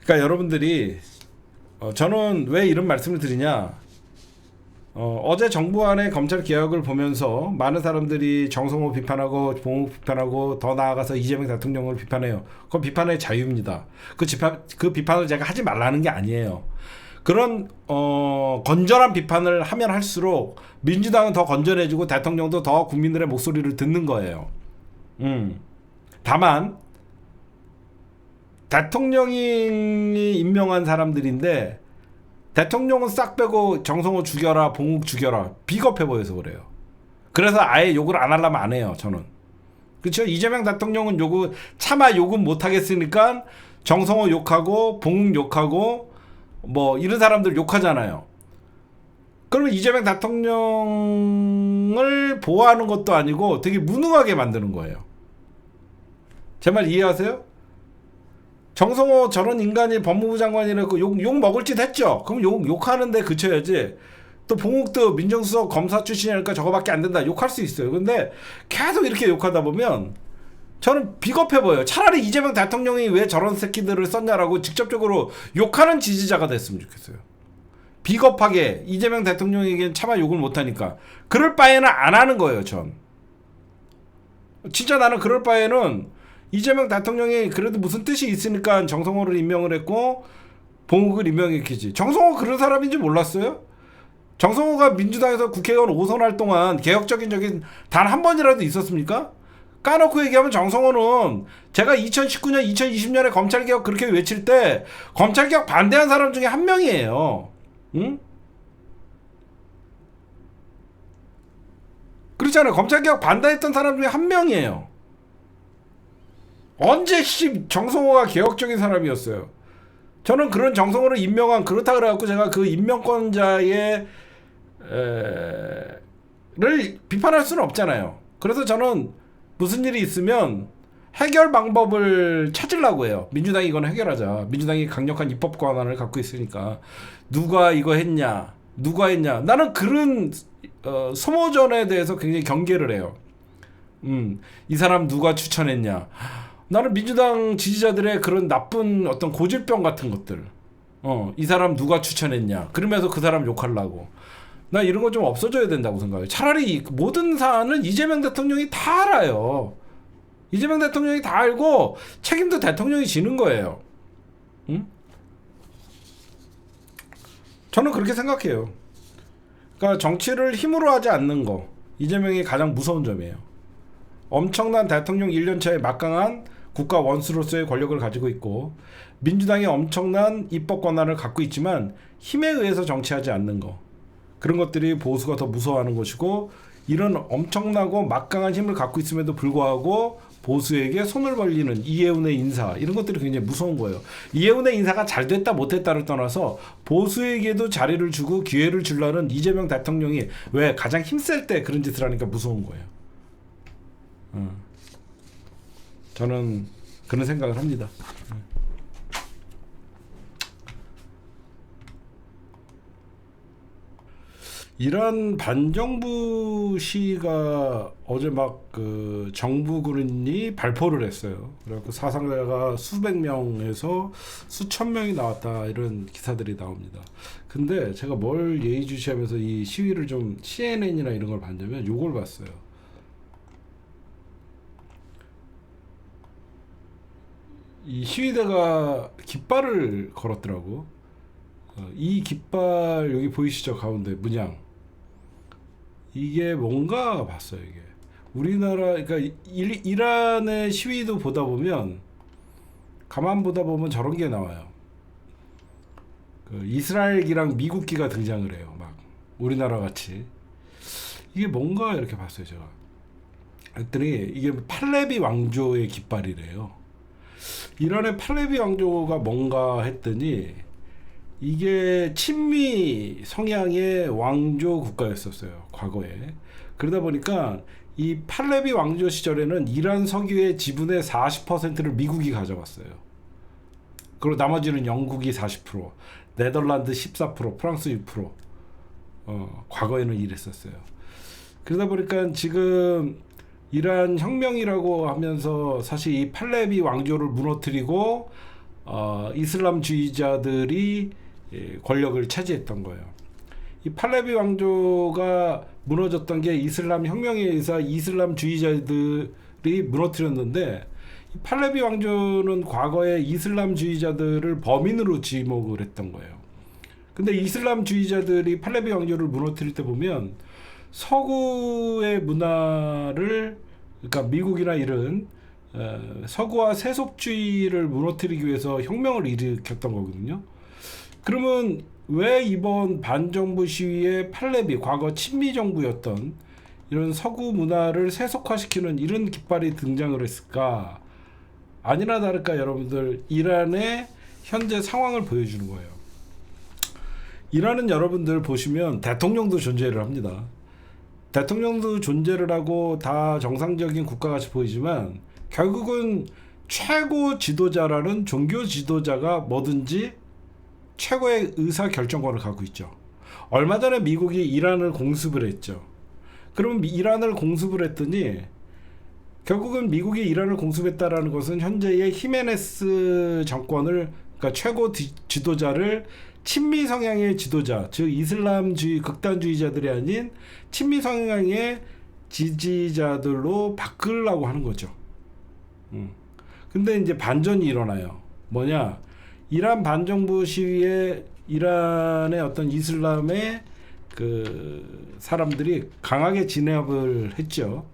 그러니까 여러분들이 저는 왜 이런 말씀을 드리냐, 어제 정부 안의 검찰 개혁을 보면서 많은 사람들이 정성호 비판하고 봉욱 비판하고 더 나아가서 이재명 대통령을 비판해요. 그건 비판의 자유입니다. 그 비판을 제가 하지 말라는 게 아니에요. 그런 건전한 비판을 하면 할수록 민주당은 더 건전해지고 대통령도 더 국민들의 목소리를 듣는 거예요. 다만 대통령이 임명한 사람들인데 대통령은 싹 빼고 정성호 죽여라, 봉욱 죽여라, 비겁해 보여서 그래요. 그래서 아예 욕을 안 하려면 안 해요, 저는. 그렇죠? 이재명 대통령은 차마 욕은 못 하겠으니까 정성호 욕하고 봉욱 욕하고 뭐 이런 사람들 욕하잖아요. 그러면 이재명 대통령을 보호하는 것도 아니고 되게 무능하게 만드는 거예요. 제 말 이해하세요? 정성호 저런 인간이 법무부 장관이라고 욕 먹을 짓 했죠. 그럼 욕하는데 그쳐야지. 또 봉욱도 민정수석 검사 출신이니까 저거밖에 안 된다 욕할 수 있어요. 근데 계속 이렇게 욕하다 보면 저는 비겁해 보여요. 차라리 이재명 대통령이 왜 저런 새끼들을 썼냐라고 직접적으로 욕하는 지지자가 됐으면 좋겠어요. 비겁하게 이재명 대통령에겐 차마 욕을 못하니까. 그럴 바에는 안 하는 거예요, 전. 진짜 나는 그럴 바에는 이재명 대통령이 그래도 무슨 뜻이 있으니까 정성호를 임명을 했고 봉욱을 임명했겠지. 정성호 그런 사람인지 몰랐어요? 정성호가 민주당에서 국회의원 5선 할 동안 개혁적인 적이 단 한 번이라도 있었습니까? 까놓고 얘기하면 정성호는 제가 2019년, 2020년에 검찰개혁 그렇게 외칠 때 검찰개혁 반대한 사람 중에 한 명이에요. 응? 그렇잖아요. 검찰개혁 반대했던 사람 중에 한 명이에요. 언제 정성호가 개혁적인 사람이었어요. 저는 그런 정성호를 임명한, 그렇다 그래갖고 제가 그 임명권자의 를 비판할 수는 없잖아요. 그래서 저는 무슨 일이 있으면 해결 방법을 찾으려고 해요. 민주당이 이건 해결하자. 민주당이 강력한 입법 권한을 갖고 있으니까 누가 이거 했냐, 누가 했냐. 나는 그런 소모전에 대해서 굉장히 경계를 해요. 이 사람 누가 추천했냐. 나는 민주당 지지자들의 그런 나쁜 어떤 고질병 같은 것들, 이 사람 누가 추천했냐, 그러면서 그 사람 욕하려고, 나 이런 거 좀 없어져야 된다고 생각해요. 차라리 모든 사안은 이재명 대통령이 다 알아요. 이재명 대통령이 다 알고 책임도 대통령이 지는 거예요. 응? 저는 그렇게 생각해요. 그러니까 정치를 힘으로 하지 않는 거, 이재명이 가장 무서운 점이에요. 엄청난 대통령 1년차에 막강한 국가 원수로서의 권력을 가지고 있고 민주당이 엄청난 입법 권한을 갖고 있지만 힘에 의해서 정치하지 않는 거, 그런 것들이 보수가 더 무서워하는 것이고, 이런 엄청나고 막강한 힘을 갖고 있음에도 불구하고 보수에게 손을 벌리는 이해운의 인사, 이런 것들이 굉장히 무서운 거예요. 이해운의 인사가 잘 됐다 못했다를 떠나서 보수에게도 자리를 주고 기회를 주려는 이재명 대통령이 왜 가장 힘셀 때 그런 짓을 하니까 무서운 거예요. 저는 그런 생각을 합니다. 이란 반정부 시위가 어제 막 그 정부군이 발포를 했어요. 그래갖고 사상자가 수백 명에서 수천 명이 나왔다, 이런 기사들이 나옵니다. 근데 제가 뭘 예의주시하면서 이 시위를 좀 CNN이나 이런 걸 봤냐면 요걸 봤어요. 이 시위대가 깃발을 걸었더라고. 이 깃발 여기 보이시죠? 가운데 문양. 이게 뭔가 봤어요. 이게 우리나라, 그러니까 이란의 시위도 보다 보면, 가만 보다 보면 저런 게 나와요. 그 이스라엘기랑 미국기가 등장을 해요. 막 우리나라 같이. 이게 뭔가 이렇게 봤어요, 제가. 그랬더니 이게 팔레비 왕조의 깃발이래요. 이란의 팔레비 왕조가 뭔가 했더니 이게 친미 성향의 왕조 국가였었어요, 과거에. 그러다 보니까 이 팔레비 왕조 시절에는 이란 석유의 지분의 40%를 미국이 가져갔어요. 그리고 나머지는 영국이 40%, 네덜란드 14%, 프랑스 6%. 과거에는 이랬었어요. 그러다 보니까 지금 이란 혁명이라고 하면서 사실 이 팔레비 왕조를 무너뜨리고 이슬람주의자들이 권력을 차지했던 거예요. 이 팔레비 왕조가 무너졌던 게 이슬람 혁명에 의해서 이슬람주의자들이 무너뜨렸는데, 이 팔레비 왕조는 과거에 이슬람주의자들을 범인으로 지목을 했던 거예요. 근데 이슬람주의자들이 팔레비 왕조를 무너뜨릴 때 보면 서구의 문화를, 그러니까 미국이나 이런 서구와 세속주의를 무너뜨리기 위해서 혁명을 일으켰던 거거든요. 그러면 왜 이번 반정부 시위에 팔레비, 과거 친미 정부였던 이런 서구 문화를 세속화시키는 이런 깃발이 등장을 했을까? 아니나 다를까 여러분들, 이란의 현재 상황을 보여주는 거예요. 이란은 여러분들 보시면 대통령도 존재를 합니다. 대통령도 존재를 하고 다 정상적인 국가같이 보이지만 결국은 최고 지도자라는 종교 지도자가 뭐든지 최고의 의사 결정권을 갖고 있죠. 얼마 전에 미국이 이란을 공습을 했죠. 그럼 이란을 공습을 했더니 결국은 미국이 이란을 공습했다라는 것은 현재의 히메네스 정권을, 그러니까 최고 지도자를 친미 성향의 지도자, 즉 이슬람주의 극단주의자들이 아닌 친미 성향의 지지자들로 바꾸려고 하는 거죠. 근데 이제 반전이 일어나요. 뭐냐? 이란 반정부 시위에 이란의 어떤 이슬람의 그 사람들이 강하게 진압을 했죠.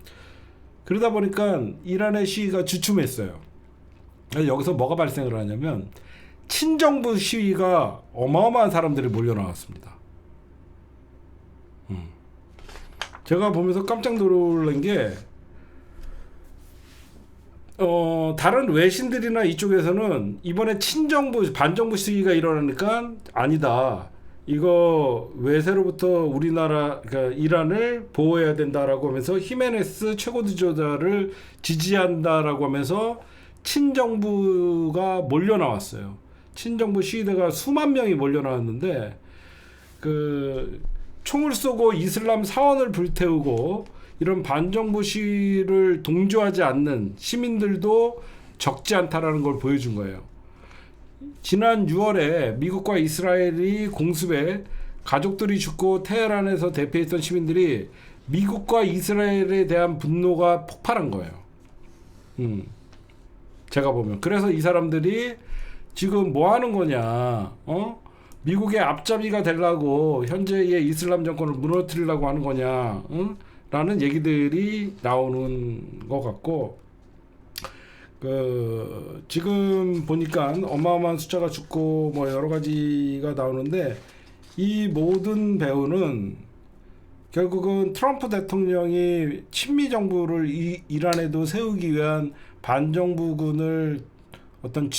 그러다 보니까 이란의 시위가 주춤했어요. 여기서 뭐가 발생을 하냐면 친정부 시위가 어마어마한 사람들이 몰려 나왔습니다. 제가 보면서 깜짝 놀란 게 다른 외신들이나 이쪽에서는 이번에 친정부 반정부 시위가 일어나니까 아니다, 이거 외세로부터 우리나라, 그러니까 이란을 보호해야 된다라고 하면서 히메네스 최고 지도자를 지지한다라고 하면서 친정부가 몰려 나왔어요. 친정부 시위대가 수만 명이 몰려 나왔는데 그 총을 쏘고 이슬람 사원을 불태우고 이런 반정부 시위를 동조하지 않는 시민들도 적지 않다라는 걸 보여준 거예요. 지난 6월에 미국과 이스라엘이 공습에 가족들이 죽고 테헤란에서 대피했던 시민들이 미국과 이스라엘에 대한 분노가 폭발한 거예요. 제가 보면. 그래서 이 사람들이 지금 뭐 하는 거냐, 미국의 앞잡이가 되려고 현재의 이슬람 정권을 무너뜨리려고 하는 거냐, 라는 얘기들이 나오는 것 같고, 지금 보니까 어마어마한 숫자가 죽고 뭐 여러 가지가 나오는데, 이 모든 배우는 결국은 트럼프 대통령이 친미 정부를 이란에도 세우기 위한 반정부군을 어떤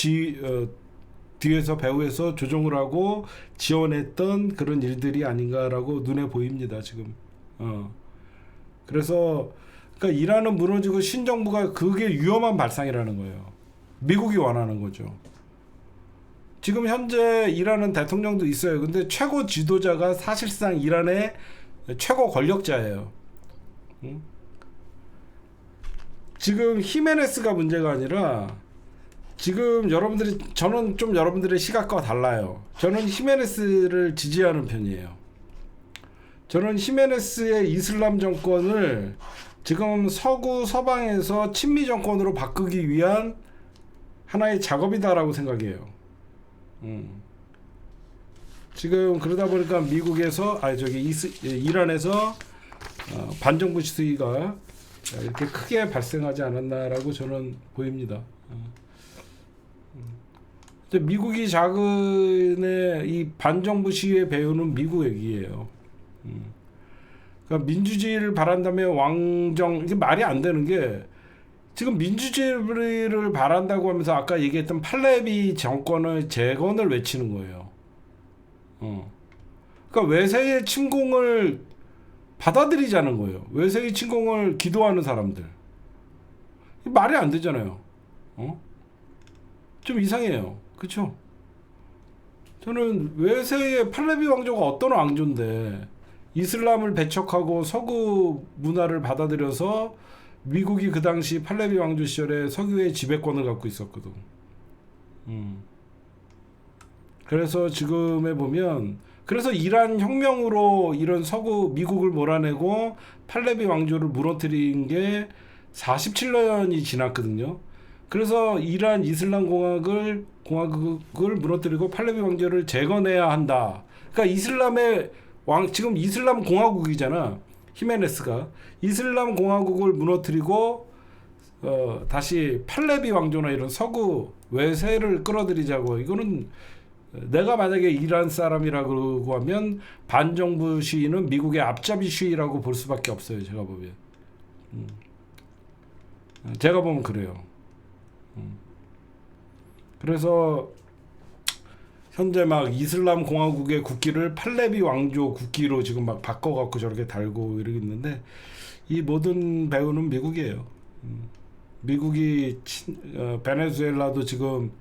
뒤에서 배후에서 조종을 하고 지원했던 그런 일들이 아닌가라고 눈에 보입니다, 지금. 그래서 그러니까 이란은 무너지고 신정부가, 그게 위험한 발상이라는 거예요. 미국이 원하는 거죠. 지금 현재 이란은 대통령도 있어요. 근데 최고 지도자가 사실상 이란의 최고 권력자예요. 지금 히메네스가 문제가 아니라, 지금 저는 좀 여러분들의 시각과 달라요. 저는 히메네스를 지지하는 편이에요. 저는 히메네스의 이슬람 정권을 지금 서구 서방에서 친미 정권으로 바꾸기 위한 하나의 작업이다라고 생각해요. 지금 그러다 보니까 미국에서, 이란에서 반정부 시위가 이렇게 크게 발생하지 않았나라고 저는 보입니다. 미국이 자근의 이 반정부 시위의 배후는 미국 얘기예요. 그러니까 민주주의를 바란다면 왕정, 이게 말이 안 되는 게, 지금 민주주의를 바란다고 하면서 아까 얘기했던 팔레비 정권의 재건을 외치는 거예요. 그러니까 외세의 침공을 받아들이자는 거예요. 외세의 침공을 기도하는 사람들. 말이 안 되잖아요. 좀 이상해요. 그렇죠? 저는 외세의 팔레비 왕조가 어떤 왕조인데 이슬람을 배척하고 서구 문화를 받아들여서 미국이 그 당시 팔레비 왕조 시절에 석유의 지배권을 갖고 있었거든. 그래서 지금에 보면 그래서 이란 혁명으로 이런 서구 미국을 몰아내고 팔레비 왕조를 무너뜨린 게 47년이 지났거든요. 그래서 이란 이슬람 공화국을 무너뜨리고 팔레비 왕조를 재건해야 한다. 그러니까 이슬람의 지금 이슬람 공화국이잖아. 히메네스가 이슬람 공화국을 무너뜨리고 다시 팔레비 왕조나 이런 서구 외세를 끌어들이자고. 이거는 내가 만약에 이란 사람이라고 하면 반정부 시위는 미국의 앞잡이 시위라고 볼 수밖에 없어요. 제가 보면. 제가 보면 그래요. 그래서 현재 막 이슬람 공화국의 국기를 팔레비 왕조 국기로 지금 막 바꿔갖고 저렇게 달고 이러고 있는데 이 모든 배후는 미국이에요. 미국이 베네수엘라도 지금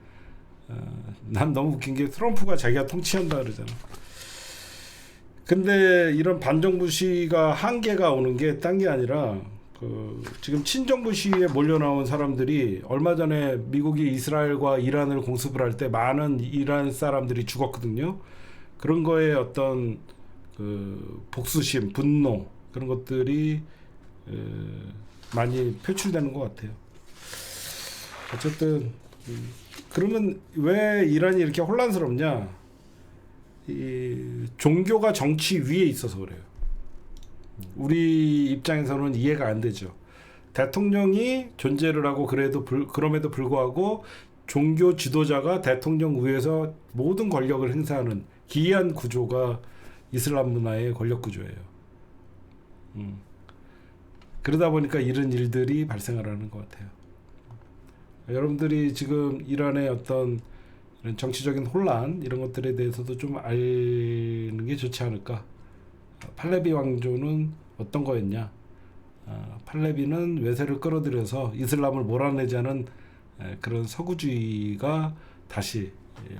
난 너무 웃긴 게 트럼프가 자기가 통치한다 그러잖아. 근데 이런 반정부 시위가 한계가 오는 게 딴 게 아니라 지금 친정부 시위에 몰려 나온 사람들이 얼마 전에 미국이 이스라엘과 이란을 공습을 할 때 많은 이란 사람들이 죽었거든요. 그런 거에 어떤 복수심, 분노 그런 것들이 많이 표출되는 것 같아요. 어쨌든 그러면 왜 이란이 이렇게 혼란스럽냐? 이 종교가 정치 위에 있어서 그래요. 우리 입장에서는 이해가 안 되죠. 대통령이 존재를 하고 그럼에도 불구하고 종교 지도자가 대통령 위에서 모든 권력을 행사하는 기이한 구조가 이슬람 문화의 권력 구조예요. 그러다 보니까 이런 일들이 발생을 하는 것 같아요. 여러분들이 지금 이란의 어떤 이런 정치적인 혼란 이런 것들에 대해서도 좀 알는 게 좋지 않을까. 팔레비 왕조는 어떤 거였냐. 팔레비는 외세를 끌어들여서 이슬람을 몰아내자는 그런 서구주의가 다시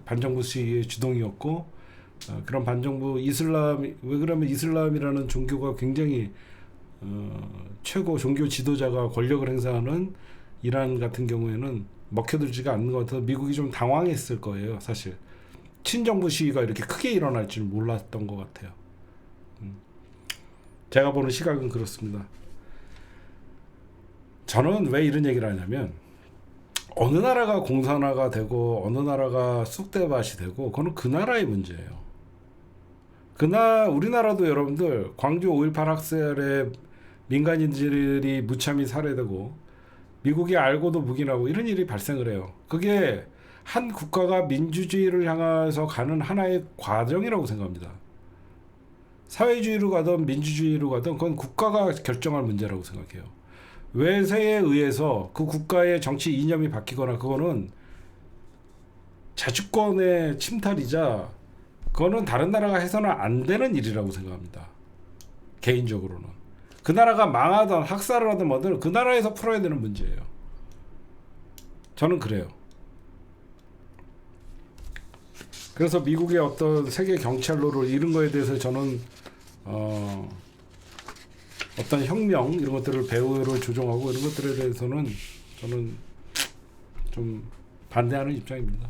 반정부 시위의 주동이었고, 그런 반정부 왜 그러면 이슬람이라는 종교가 굉장히 최고 종교 지도자가 권력을 행사하는 이란 같은 경우에는 먹혀들지가 않는 것 같아서 미국이 좀 당황했을 거예요. 사실 친정부 시위가 이렇게 크게 일어날 줄 몰랐던 것 같아요. 제가 보는 시각은 그렇습니다. 저는 왜 이런 얘기를 하냐면 어느 나라가 공산화가 되고 어느 나라가 쑥대밭이 되고 그거는 그 나라의 문제예요. 우리나라도 여러분들 광주 5.18 학살에 민간인들이 무참히 살해되고 미국이 알고도 묵인하고 이런 일이 발생을 해요. 그게 한 국가가 민주주의를 향해서 가는 하나의 과정이라고 생각합니다. 사회주의로 가든 민주주의로 가든 그건 국가가 결정할 문제라고 생각해요. 외세에 의해서 그 국가의 정치 이념이 바뀌거나 그거는 자주권의 침탈이자 그거는 다른 나라가 해서는 안 되는 일이라고 생각합니다. 개인적으로는. 그 나라가 망하든 학살을 하든 뭐든 그 나라에서 풀어야 되는 문제예요. 저는 그래요. 그래서 미국의 어떤 세계 경찰로를 이런 거에 대해서 저는 어떤 혁명 이런 것들을 배후로 조종하고 이런 것들에 대해서는 저는 좀 반대하는 입장입니다.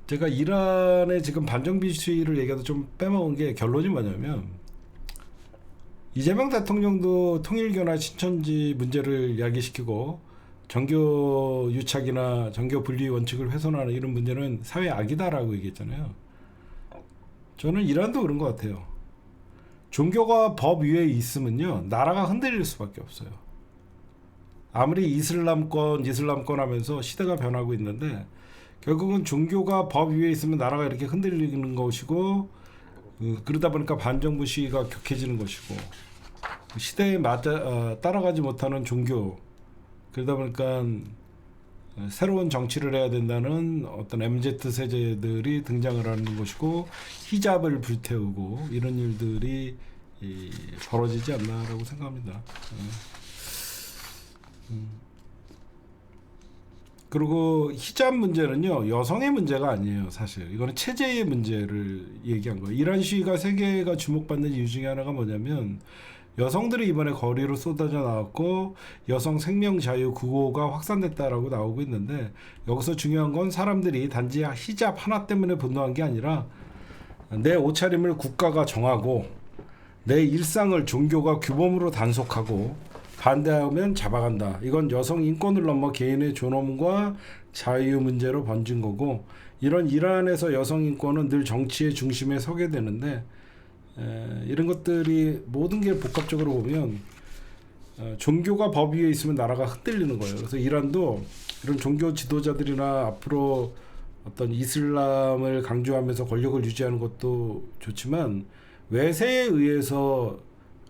제가 이란의 지금 반정부 시위를 얘기해도 좀 빼먹은 게 결론이 뭐냐면 이재명 대통령도 통일교나 신천지 문제를 야기시키고 정교 유착이나 정교 분리 원칙을 훼손하는 이런 문제는 사회 악이다라고 얘기했잖아요. 저는 이란도 그런 것 같아요. 종교가 법 위에 있으면요 나라가 흔들릴 수밖에 없어요. 아무리 이슬람권 하면서 시대가 변하고 있는데 결국은 종교가 법 위에 있으면 나라가 이렇게 흔들리는 것이고 그러다 보니까 반정부 시위가 격해지는 것이고 시대에 따라가지 못하는 종교 그러다 보니까 새로운 정치를 해야 된다는 어떤 MZ 세대들이 등장을 하는 것이고 히잡을 불태우고 이런 일들이 벌어지지 않나라고 생각합니다. 그리고 히잡 문제는요, 여성의 문제가 아니에요. 사실 이거는 체제의 문제를 얘기한 거예요. 이란 시위가 세계가 주목받는 이유 중에 하나가 뭐냐면, 여성들이 이번에 거리로 쏟아져 나왔고 여성 생명 자유 구호가 확산됐다라고 나오고 있는데, 여기서 중요한 건 사람들이 단지 히잡 하나 때문에 분노한 게 아니라, 내 옷차림을 국가가 정하고 내 일상을 종교가 규범으로 단속하고 반대하면 잡아간다. 이건 여성 인권을 넘어 개인의 존엄과 자유 문제로 번진 거고, 이런 이란에서 여성 인권은 늘 정치의 중심에 서게 되는데, 이런 것들이 모든 게 복합적으로 보면 종교가 법 위에 있으면 나라가 흔들리는 거예요. 그래서 이란도 이런 종교 지도자들이나 앞으로 어떤 이슬람을 강조하면서 권력을 유지하는 것도 좋지만, 외세에 의해서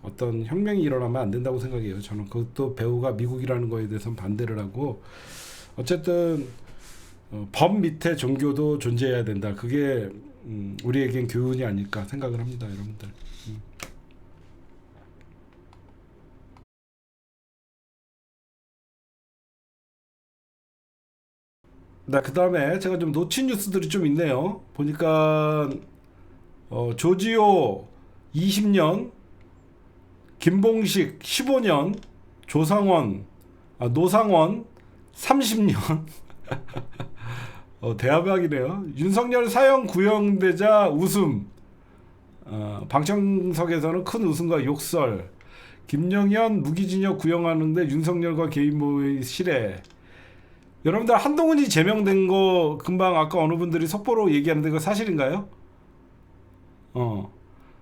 어떤 혁명이 일어나면 안 된다고 생각해요. 저는 그것도 배우가 미국이라는 거에 대해서는 반대를 하고, 어쨌든 법 밑에 종교도 존재해야 된다. 그게 우리에겐 교훈이 아닐까 생각을 합니다, 여러분들. 네, 그 다음에 제가 좀 놓친 뉴스들이 좀 있네요. 보니까 조지호 20년, 김봉식 15년, 노상원 30년. 대합약이네요. 윤석열 사형 구형되자 웃음. 방청석에서는 큰 웃음과 욕설. 김영현 무기징역 구형하는데 윤석열과 개인 모의 실해. 여러분들, 한동훈이 제명된 거 금방 아까 어느 분들이 속보로 얘기하는데 그거 사실인가요?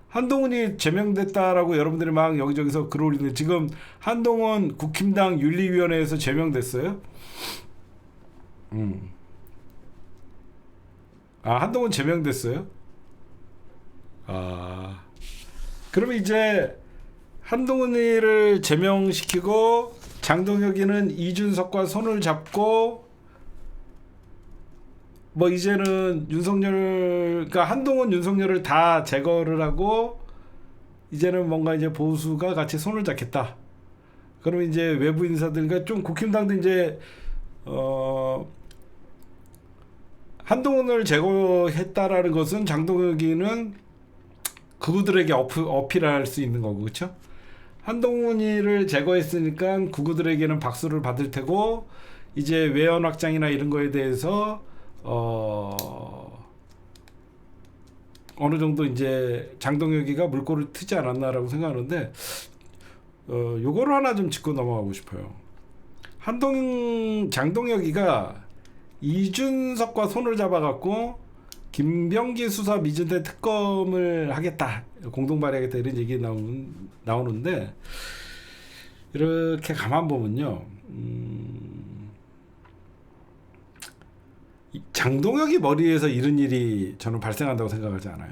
한동훈이 제명됐다라고 여러분들이 막 여기저기서 글 올리는데, 지금 한동훈 국힘당 윤리위원회에서 제명됐어요? 한동훈 제명됐어요? 그러면 이제 한동훈이를 제명시키고 장동혁이는 이준석과 손을 잡고, 뭐 이제는 그러니까 한동훈 윤석열을 다 제거를 하고 이제는 뭔가 이제 보수가 같이 손을 잡겠다. 그러면 이제 외부 인사들, 그러니까 좀 국힘당도 이제 한동훈을 제거했다라는 것은 장동혁이는 그구들에게 어필할 수 있는 거고, 그렇죠? 한동훈이를 제거했으니까 그구들에게는 박수를 받을 테고, 이제 외연 확장이나 이런 거에 대해서 어느 정도 이제 장동혁이가 물꼬를 트지 않았나라고 생각하는데, 요거를 하나 좀 짚고 넘어가고 싶어요. 장동혁이가 이준석과 손을 잡아갖고 김병기 수사 미진대 특검을 하겠다, 공동 발의하겠다, 이런 얘기 나오는데, 이렇게 가만 보면요, 장동혁이 머리에서 이런 일이 저는 발생한다고 생각하지 않아요.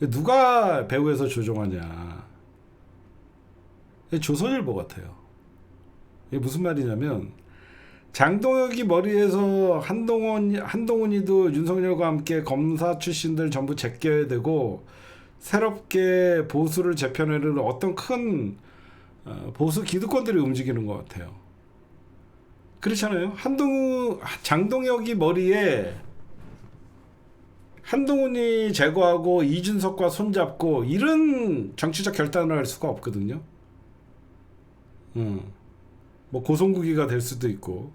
누가 배후에서 조종하냐? 조선일보 같아요. 이게 무슨 말이냐면, 장동혁이 머리에서 한동훈이도 윤석열과 함께 검사 출신들 전부 제껴야 되고, 새롭게 보수를 재편하려는 어떤 큰 보수 기득권들이 움직이는 것 같아요. 그렇잖아요. 장동혁이 머리에 한동훈이 제거하고 이준석과 손잡고 이런 정치적 결단을 할 수가 없거든요. 뭐 고성국이가 될 수도 있고,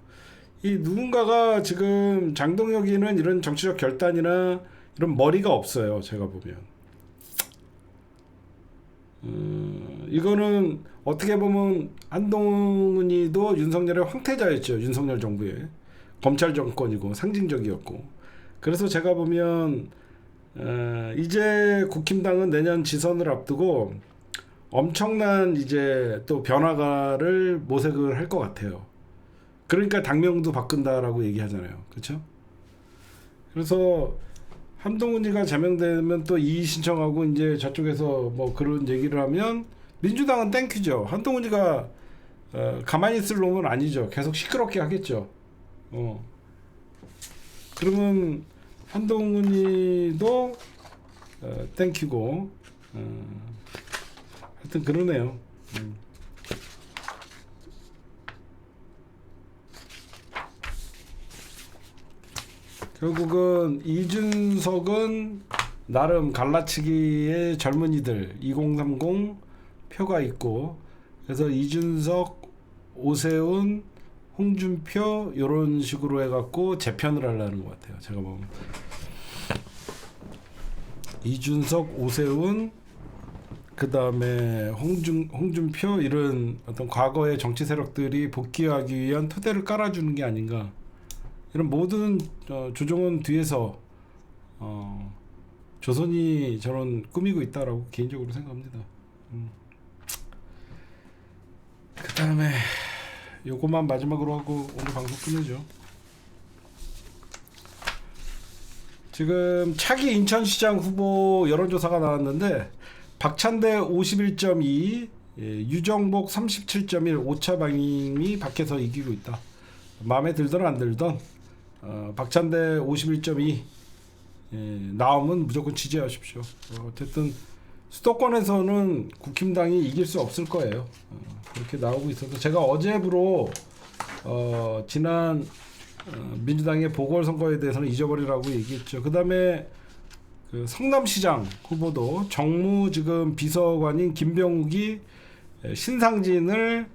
이 누군가가 지금 장동혁이는 이런 정치적 결단이나 이런 머리가 없어요, 제가 보면. 이거는 어떻게 보면 한동훈이도 윤석열의 황태자였죠. 윤석열 정부의 검찰 정권이고 상징적이었고. 그래서 제가 보면 이제 국힘당은 내년 지선을 앞두고 엄청난 이제 또 변화가를 모색을 할 것 같아요. 그러니까 당명도 바꾼다라고 얘기하잖아요. 그렇죠? 그래서 한동훈이가 제명되면 또 이의 신청하고 이제 저쪽에서 뭐 그런 얘기를 하면 민주당은 땡큐죠. 한동훈이가 가만히 있을 놈은 아니죠. 계속 시끄럽게 하겠죠. 그러면 한동훈이도 땡큐고, 하여튼 그러네요. 결국은 이준석은 나름 갈라치기의 젊은이들 2030 표가 있고, 그래서 이준석, 오세훈, 홍준표 이런 식으로 해갖고 재편을 하려는 것 같아요. 제가 보면 이준석, 오세훈, 그 다음에 홍준표 이런 어떤 과거의 정치 세력들이 복귀하기 위한 토대를 깔아주는 게 아닌가. 이런 모든 조정은 뒤에서 조선이 저런 꾸미고 있다라고 개인적으로 생각합니다. 그 다음에 요것만 마지막으로 하고 오늘 방송 끝내죠. 지금 차기 인천시장 후보 여론조사가 나왔는데 박찬대 51.2, 유정복 37.1 오차 방임이 밖에서 이기고 있다. 마음에 들든 안 들든 박찬대 51.2 나오면 무조건 지지하십시오. 어쨌든 수도권에서는 국힘당이 이길 수 없을 거예요. 그렇게 나오고 있어서 제가 어제부로 지난 민주당의 보궐선거에 대해서는 잊어버리라고 얘기했죠. 그 다음에 그 성남시장 후보도 정무 지금 비서관인 김병욱이 신상진을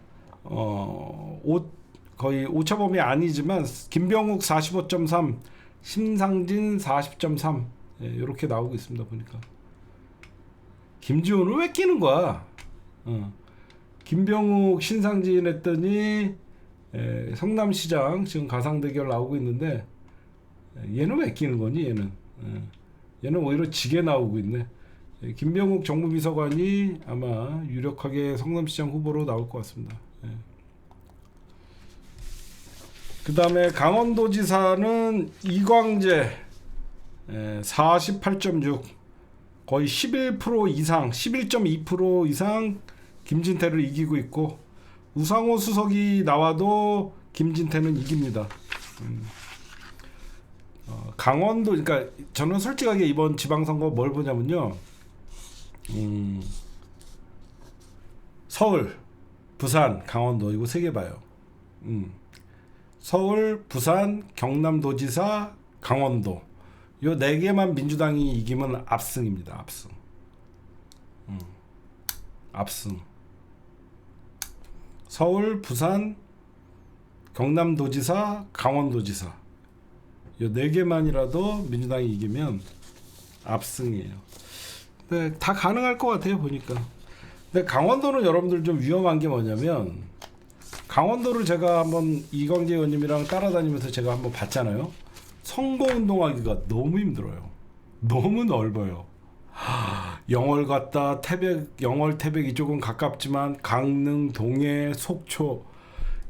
거의 오차범위 아니지만 김병욱 45.3, 신상진 40.3 이렇게 나오고 있습니다. 보니까 김지훈을 왜 끼는 거야? 김병욱, 신상진 했더니 성남시장 지금 가상대결 나오고 있는데 얘는 왜 끼는 거니? 얘는 오히려 지게 나오고 있네. 김병욱 정무비서관이 아마 유력하게 성남시장 후보로 나올 것 같습니다. 그 다음에 강원도지사는 이광재 48.6, 거의 11% 이상, 11.2% 이상 김진태를 이기고 있고, 우상호 수석이 나와도 김진태는 이깁니다. 강원도, 그러니까 저는 솔직하게 이번 지방선거 뭘 보냐면요, 서울, 부산, 강원도 이거 세 개 봐요. 서울, 부산, 경남도지사, 강원도 요 네 개만 민주당이 이기면 압승입니다. 압승. 압승. 서울, 부산, 경남도지사, 강원도지사 요 네 개만이라도 민주당이 이기면 압승이에요. 네, 다 가능할 것 같아요 보니까. 근데 강원도는 여러분들 좀 위험한 게 뭐냐면, 강원도를 제가 한번 이광재 의원님이랑 따라다니면서 제가 한번 봤잖아요. 선거운동하기가 너무 힘들어요. 너무 넓어요. 영월 갔다 태백, 영월 태백 이쪽은 가깝지만 강릉, 동해, 속초,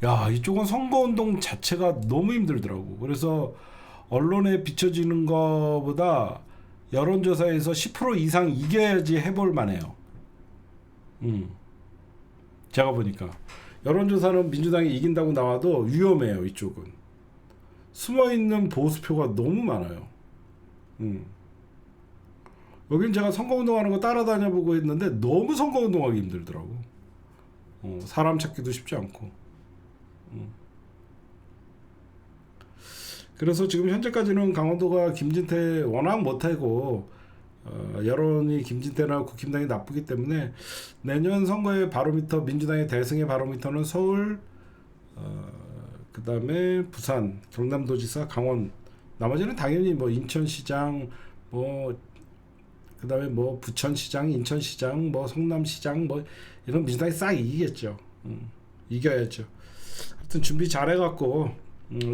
야 이쪽은 선거운동 자체가 너무 힘들더라고. 그래서 언론에 비춰지는 것보다 여론조사에서 10% 이상 이겨야지 해볼 만해요. 제가 보니까 여론조사는 민주당이 이긴다고 나와도 위험해요. 이쪽은 숨어있는 보수표가 너무 많아요. 여긴 제가 선거운동하는 거 따라다녀보고 했는데 너무 선거운동하기 힘들더라고. 사람 찾기도 쉽지 않고. 그래서 지금 현재까지는 강원도가 김진태 워낙 못하고 여론이 김진태나 국힘당이 나쁘기 때문에 내년 선거의 바로미터, 민주당의 대승의 바로미터는 서울, 그 다음에 부산, 경남도지사, 강원, 나머지는 당연히 뭐 인천시장, 뭐 그 다음에 뭐 부천시장, 인천시장, 뭐 성남시장, 뭐 이런 민주당이 싹 이기겠죠. 이겨야죠. 하여튼 준비 잘해갖고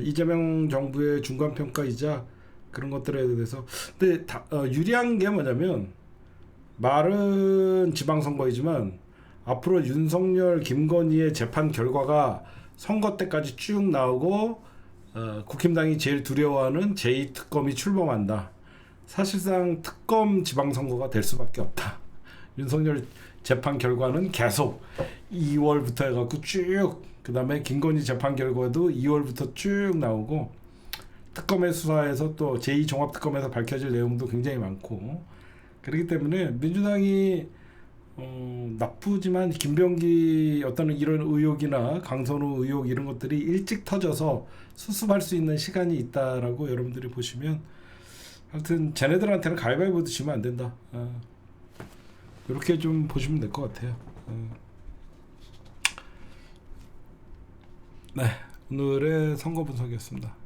이재명 정부의 중간평가이자 그런 것들에 대해서. 근데 유리한 게 뭐냐면, 말은 지방선거이지만 앞으로 윤석열, 김건희의 재판 결과가 선거 때까지 쭉 나오고 국힘당이 제일 두려워하는 제2특검이 출범한다. 사실상 특검 지방선거가 될 수밖에 없다. 윤석열 재판 결과는 계속 2월부터 해갖고 쭉, 그 다음에 김건희 재판 결과도 2월부터 쭉 나오고, 특검의 수사에서 또 제2종합특검에서 밝혀질 내용도 굉장히 많고, 그렇기 때문에 민주당이 나쁘지만 김병기 어떤 이런 의혹이나 강선우 의혹 이런 것들이 일찍 터져서 수습할 수 있는 시간이 있다라고 여러분들이 보시면, 하여튼 쟤네들한테는 가위바위보 드시면 안 된다. 이렇게 좀 보시면 될 것 같아요. 네, 오늘의 선거 분석이었습니다.